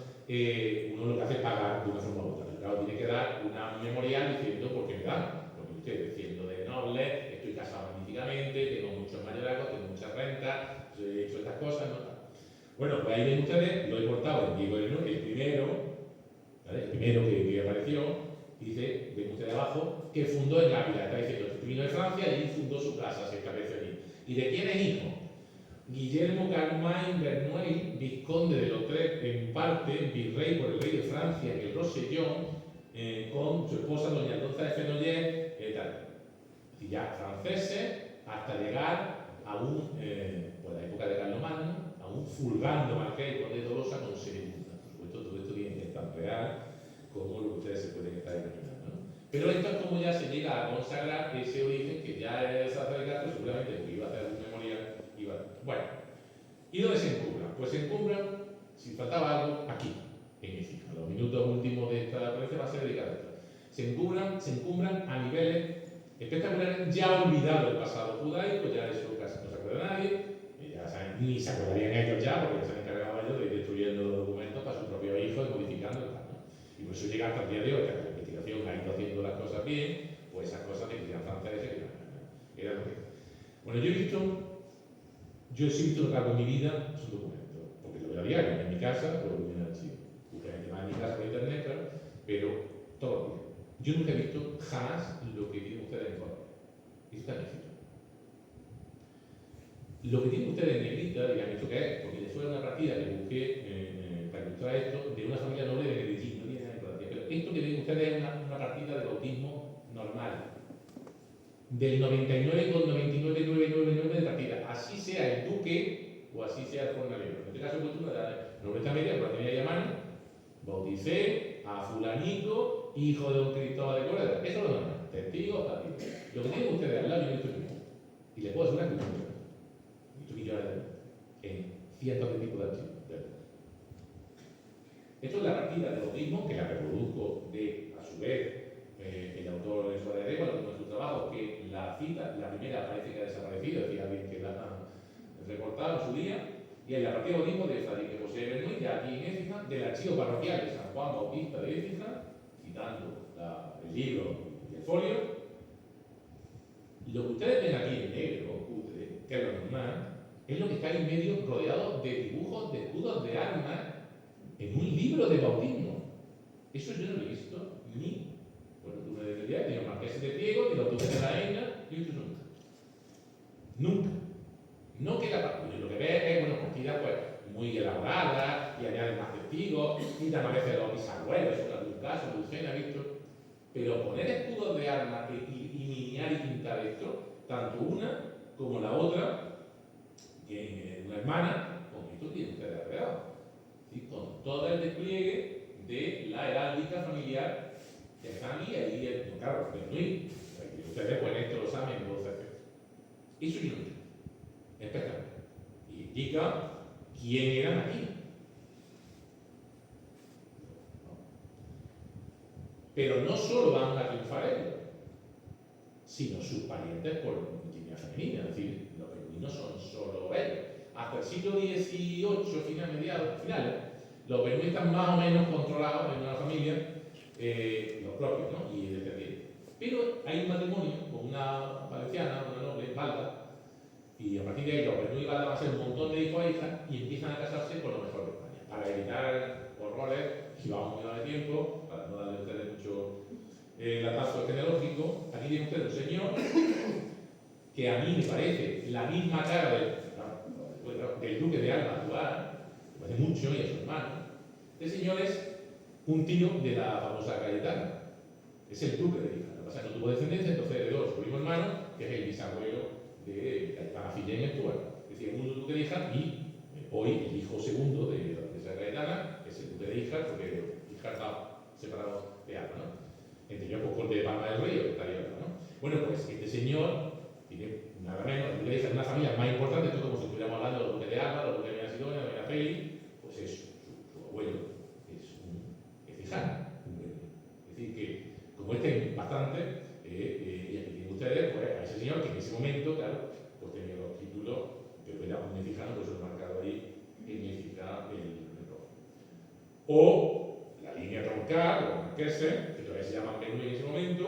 uno lo que hace es pagar de una forma u otra. Claro, tiene que dar una memorial diciendo por qué me dan. Porque usted, siendo de noble, estoy casado magníficamente, tengo muchos mayorazgos, tengo muchas rentas, he hecho estas cosas, ¿no? Bueno, pues ahí ven ustedes, lo he cortado en Diego de Bernuy, el primero, ¿vale? El primero que apareció, Dice, ven usted de abajo, que fundó en Ávila. Está diciendo que vino de Francia y allí fundó su casa, se estableció allí. ¿Y de quién es hijo? Guillermo Carmain Bernoulli, vizconde de Lautrec, en parte virrey por el rey de Francia en el Rosellón, con su esposa doña Aldonza de Fenollet, tal. Y ya franceses, hasta llegar a por la época de Carlomagno, a un fulgando marqués y conde de Tolosa con Segunda. Por supuesto, todo esto viene tan real como lo que ustedes se pueden estar imaginando, ¿no? Pero esto es como ya se llega a consagrar ese origen que ya es sacerdotal, seguramente porque iba a hacer un memorial. Bueno, ¿y dónde se encumbran? Pues se encumbran, si faltaba algo, aquí, en Écija. Los minutos últimos de esta conferencia va a ser dedicado a esto. Se encumbran a niveles espectaculares, ya olvidado el pasado judaico, ya eso casi no se acuerda nadie, ya saben, ni se acordarían ellos ya, porque se han encargado ellos de ir destruyendo los documentos para su propio hijo y modificando el plan, ¿no? Y por eso llega hasta el día de hoy, que la investigación ha ido haciendo las cosas bien, pues esas cosas de que eran franceses, que era lo que era. Bueno, yo he visto lo que hago en mi vida, son documentos, porque lo veo a diario, en mi casa, lo veo en el archivo. Busca gente más en mi casa por internet, claro, pero todos los días. Yo nunca he visto jamás lo que tienen ustedes en Colombia. Eso está escrito. Lo que tienen ustedes en negrita, digan esto que es, porque después de una partida que busqué para ilustrar esto, de una familia noble de Medellín, no tiene nada de importancia, pero esto que ven ustedes es una partida de bautismo normal, del 99,99999 de partida, así sea el duque o así sea el jornalero. En este caso he puesto una de la nobleza media, por la tenía ya mano, bauticé a fulanito, hijo de don Cristóbal de Córdoba. Eso es lo normal, testigos, partidos. Lo que tienen ustedes al lado, yo he visto primero. Y les puedo asegurar que no. Esto millones en cientos de tipos de archivos. Esto es la partida de bautismo que la reproduzco de, a su vez, el autor Lorenzo de Arevalo, uno de sus trabajos, que la cita, la primera parece que ha desaparecido, es decir, alguien que la ha reportado en su día, y en la partida de bautismo de Fray José Bernoulli, aquí en Écija, del archivo parroquial de San Juan Bautista de Écija, citando el libro y el folio. Lo que ustedes ven aquí en negro, cutre, que es lo normal, es lo que está en medio rodeado de dibujos de escudos de armas en un libro de bautismo. Eso yo no lo he visto ni por una de ni los marqueses de Diego, ni los duques de la Enna, yo he visto nunca. Nunca. No que la partida, lo que ve es, bueno, partidas pues muy elaboradas y añaden más testigos, citan a veces los bisabuelos, en algún caso, Lucena ha visto, pero poner escudos de armas y miniar y pintar esto, tanto una como la otra, una hermana, con esto tiene ustedes alrededor, ¿sí? Con todo el despliegue de la heráldica familiar que están aquí, ahí, claro, Bernoulli, ustedes pues esto lo saben, lo saben. Eso yo no entiendo. Espectacular. Y indica quién eran aquí. Pero no solo van a triunfar ellos, sino sus parientes por línea femenina, es decir, los beduinos son solo ellos. Hasta el siglo XVIII, finales, los beduinos están más o menos controlados en una familia, los propios, ¿no? Y descendientes. Pero hay un matrimonio con una valenciana, una noble, Balda, y a partir de ahí los beduinos y Balda van a ser un montón de hijos e hijas y empiezan a casarse con lo mejor de España, para evitar horrores, y vamos muy mal de tiempo, para no darle a ustedes mucho latazo genealógico. Aquí tiene usted un señor que a mí me parece la misma cara del duque de Alba actual, me parece mucho, y a su hermano. Este señor es un tío de la famosa Cayetana, es el duque de Hija. Lo que pasa es que no tuvo descendencia, entonces heredó su primo hermano, que es el bisabuelo de Cayetana Fillén actual. Es decir, un duque de Hija y hoy el hijo segundo de la princesa Cayetana, que es el duque de Hija, porque Hija está separado de Alba, ¿no? Entre ellos, pues, Conde de Palma del Río, que estaría acá, ¿no? Bueno, pues este señor tiene nada menos, el duque de Hija es una familia más importante, esto es como si estuviéramos hablando de los duques de Alba, los duques de Doña Sidonia, Doña Félix, pues eso, su abuelo es hijano. Es decir, que como este es bastante, y aquí tienen ustedes, pues a ese señor que en ese momento, claro, pues tenía los títulos, pero era un mexicano, por eso lo he marcado ahí, en Écija el rojo. O la línea troncal, los marqueses, que todavía se llaman Bernoulli en ese momento,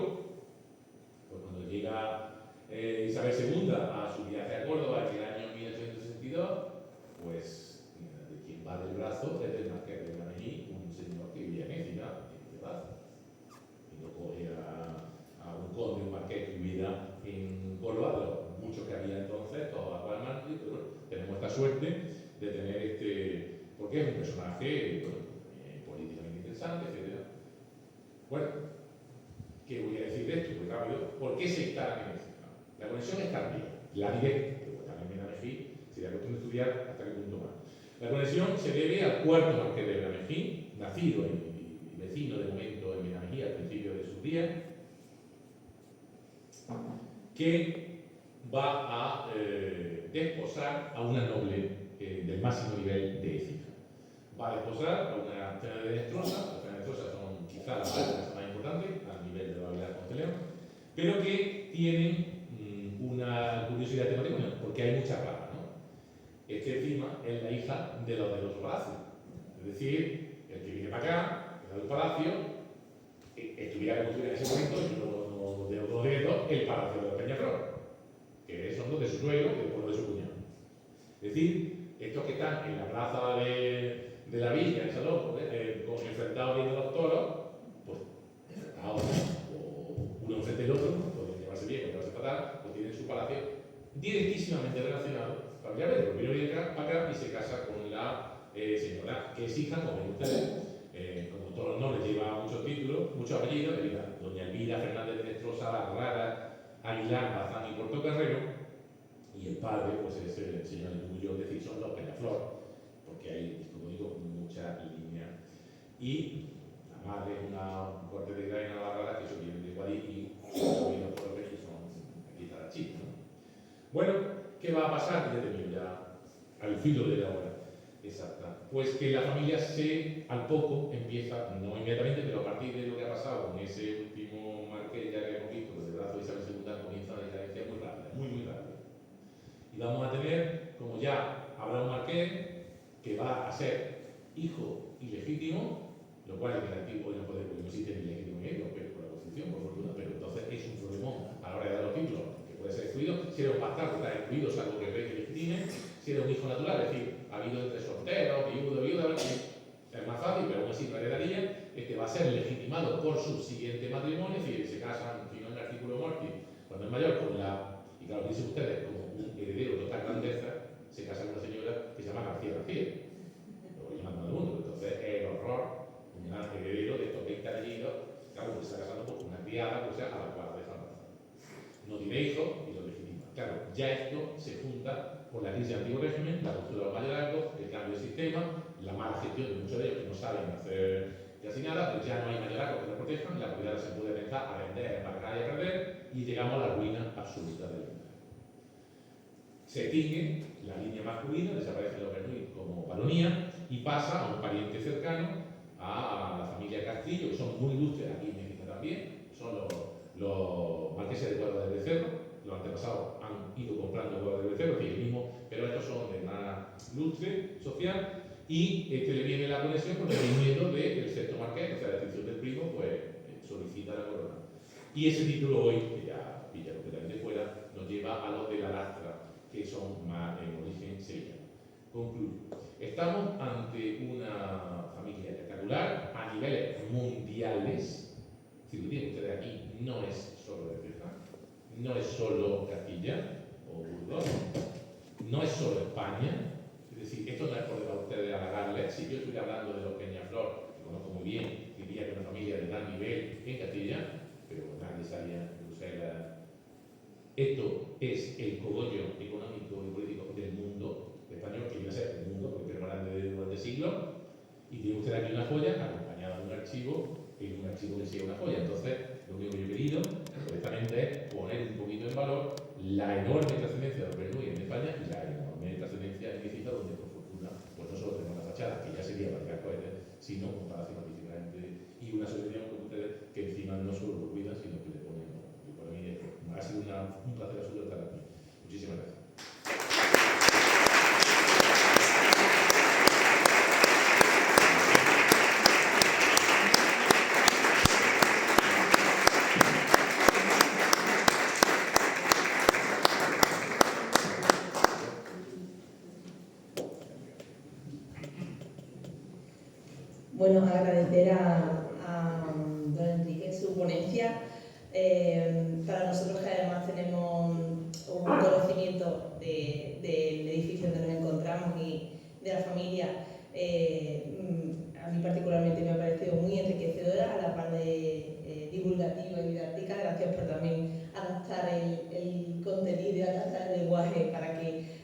pues cuando llega Isabel II a su viaje a Córdoba en el año 1862, pues de quien va del brazo es del marqués de Granellí, un señor que vivía en Écija, en Baza. Y luego personaje políticamente interesante, etc. Bueno, ¿qué voy a decir de esto? Muy rápido. ¿Por qué se instala en Écija? La conexión es tardía, la directa, pero también Benamejí sería cuestión de estudiar hasta qué punto más. La conexión se debe al cuarto marqués de Benamejí, nacido y vecino de momento en Benamejí al principio de sus días, que va a desposar a una noble del máximo nivel de Écija. Va a desposar a una Fena de Destrosa. Las Fenas de Destrosa son quizá las más importantes a nivel de Baviera Consteleón, pero que tienen una curiosidad de matrimonio, porque hay mucha rama, ¿no? Es que encima es la hija de los del otro palacio. Es decir, el que viene para acá, el del palacio, estuviera construido en ese momento, y de otro directo, el palacio de los Peñaflor, que son los de su suegro y después los de su cuñado. Es decir, estos que están en la plaza de la villa, en Salón, enfrentados viendo los toros, pues ahora, o uno enfrente del otro, pueden llevarse bien o llevarse fatal, pues tienen su palacio directísimamente relacionado. Familiarmente, porque primero viene para acá y se casa con la señora que es hija, como ven ustedes, como todos los nobles lleva muchos títulos, muchos apellidos, doña Elvira Fernández de Destrosa, Rara, Aguilar, Bazán y Portocarrero, y el padre, pues es el señor Tuyo, es decir, son los Peñaflor, porque hay, como digo, mucha línea. Y la madre es una corte de Graina Navarra, que eso viene de Guadí, y los pueblos que son aquí está la chica, ¿no? Bueno, ¿qué va a pasar? Ya tengo ya al filo de la hora exacta. Pues que la familia al poco empieza, no inmediatamente, pero a partir de lo que ha pasado con ese último marqués ya que hemos visto, pues el brazo de Isabel II comienza una decadencia muy rápida, muy rápida. Y vamos a tener, como ya habrá un marqués que va a ser hijo ilegítimo, lo cual en el antiguo no puede, porque no existe ni ilegítimo ni hijo, pero por la Constitución, por fortuna, pero entonces es un problemón a la hora de dar los títulos, que puede ser excluido. Si era un bastardo, está excluido, salvo que el rey que legitime. Si era un hijo natural, es decir, ha habido entre solteros, viuda, es más fácil, pero aún así no heredaría. Este va a ser legitimado por su siguiente matrimonio, es decir, se casan, si no en el artículo mortis, cuando es mayor, con la, y claro, dicen ustedes, como un heredero de otra grandeza, se casa con una señora que se llama García, lo llaman todo el mundo, entonces es el horror, un gran heredero de estos 20 apellidos, claro, pues se está casando con una criada, o sea, a la cual deja embarazada. No tiene hijos y lo legitima. Claro, ya esto se junta con la crisis del antiguo régimen, la ruptura de los mayorazgos, el cambio de sistema, la mala gestión de muchos de ellos que no saben hacer casi nada, pero ya no hay mayorazgos que lo protejan, la propiedad se puede empezar a vender, a embarcar y a perder, y llegamos a la ruina absoluta del mundo. Se extingue la línea masculina, desaparece los Bernuy como baronía y pasa a un pariente cercano, a la familia Castillo, que son muy ilustres aquí en Écija también, son los marqueses de Guarda del Becerro. Los antepasados han ido comprando Guarda del Becerro, que es el mismo, pero estos son de más lustre social, y le viene la conexión porque el nieto del sexto marqués, o sea, la extinción del primo, pues solicita la corona. Y ese título hoy, que ya pilla completamente fuera, nos lleva a los de la lastra, que son más en origen sevillano. Concluyo. Estamos ante una familia espectacular a niveles mundiales. Si lo tienen ustedes aquí, no es solo de Écija, no es solo Castilla o Burgos, no es solo España. Es decir, esto no es por a ustedes halagarles. Si yo estuviera hablando de los Peñaflor, que conozco muy bien, diría que es una familia de gran nivel en Castilla, pero nadie sabía en Bruselas. Esto es el cogollo económico y político del mundo español, que viene a ser el mundo, porque es más grande durante siglos, y tiene usted aquí una joya acompañada de un archivo, en un archivo que sea una joya. Entonces, lo único que yo he querido, correctamente, es poner un poquito en valor la enorme trascendencia de los Bernuy en España y la enorme trascendencia en Écija, donde por fortuna, pues no solo tenemos la fachada, que ya sería para tirar cohetes, sino un palacio participante y una asociación como ustedes, que encima no solo lo cuidan, sino que le ponen. Y para mí ha sido un placer absoluto estar aquí. Muchísimas gracias. Bueno, agradecer a don Enrique su ponencia. Para nosotros que además tenemos un conocimiento del edificio donde nos encontramos y de la familia, a mí particularmente me ha parecido muy enriquecedora, a la par de divulgativa y didáctica. Gracias por también adaptar el contenido y adaptar el lenguaje para que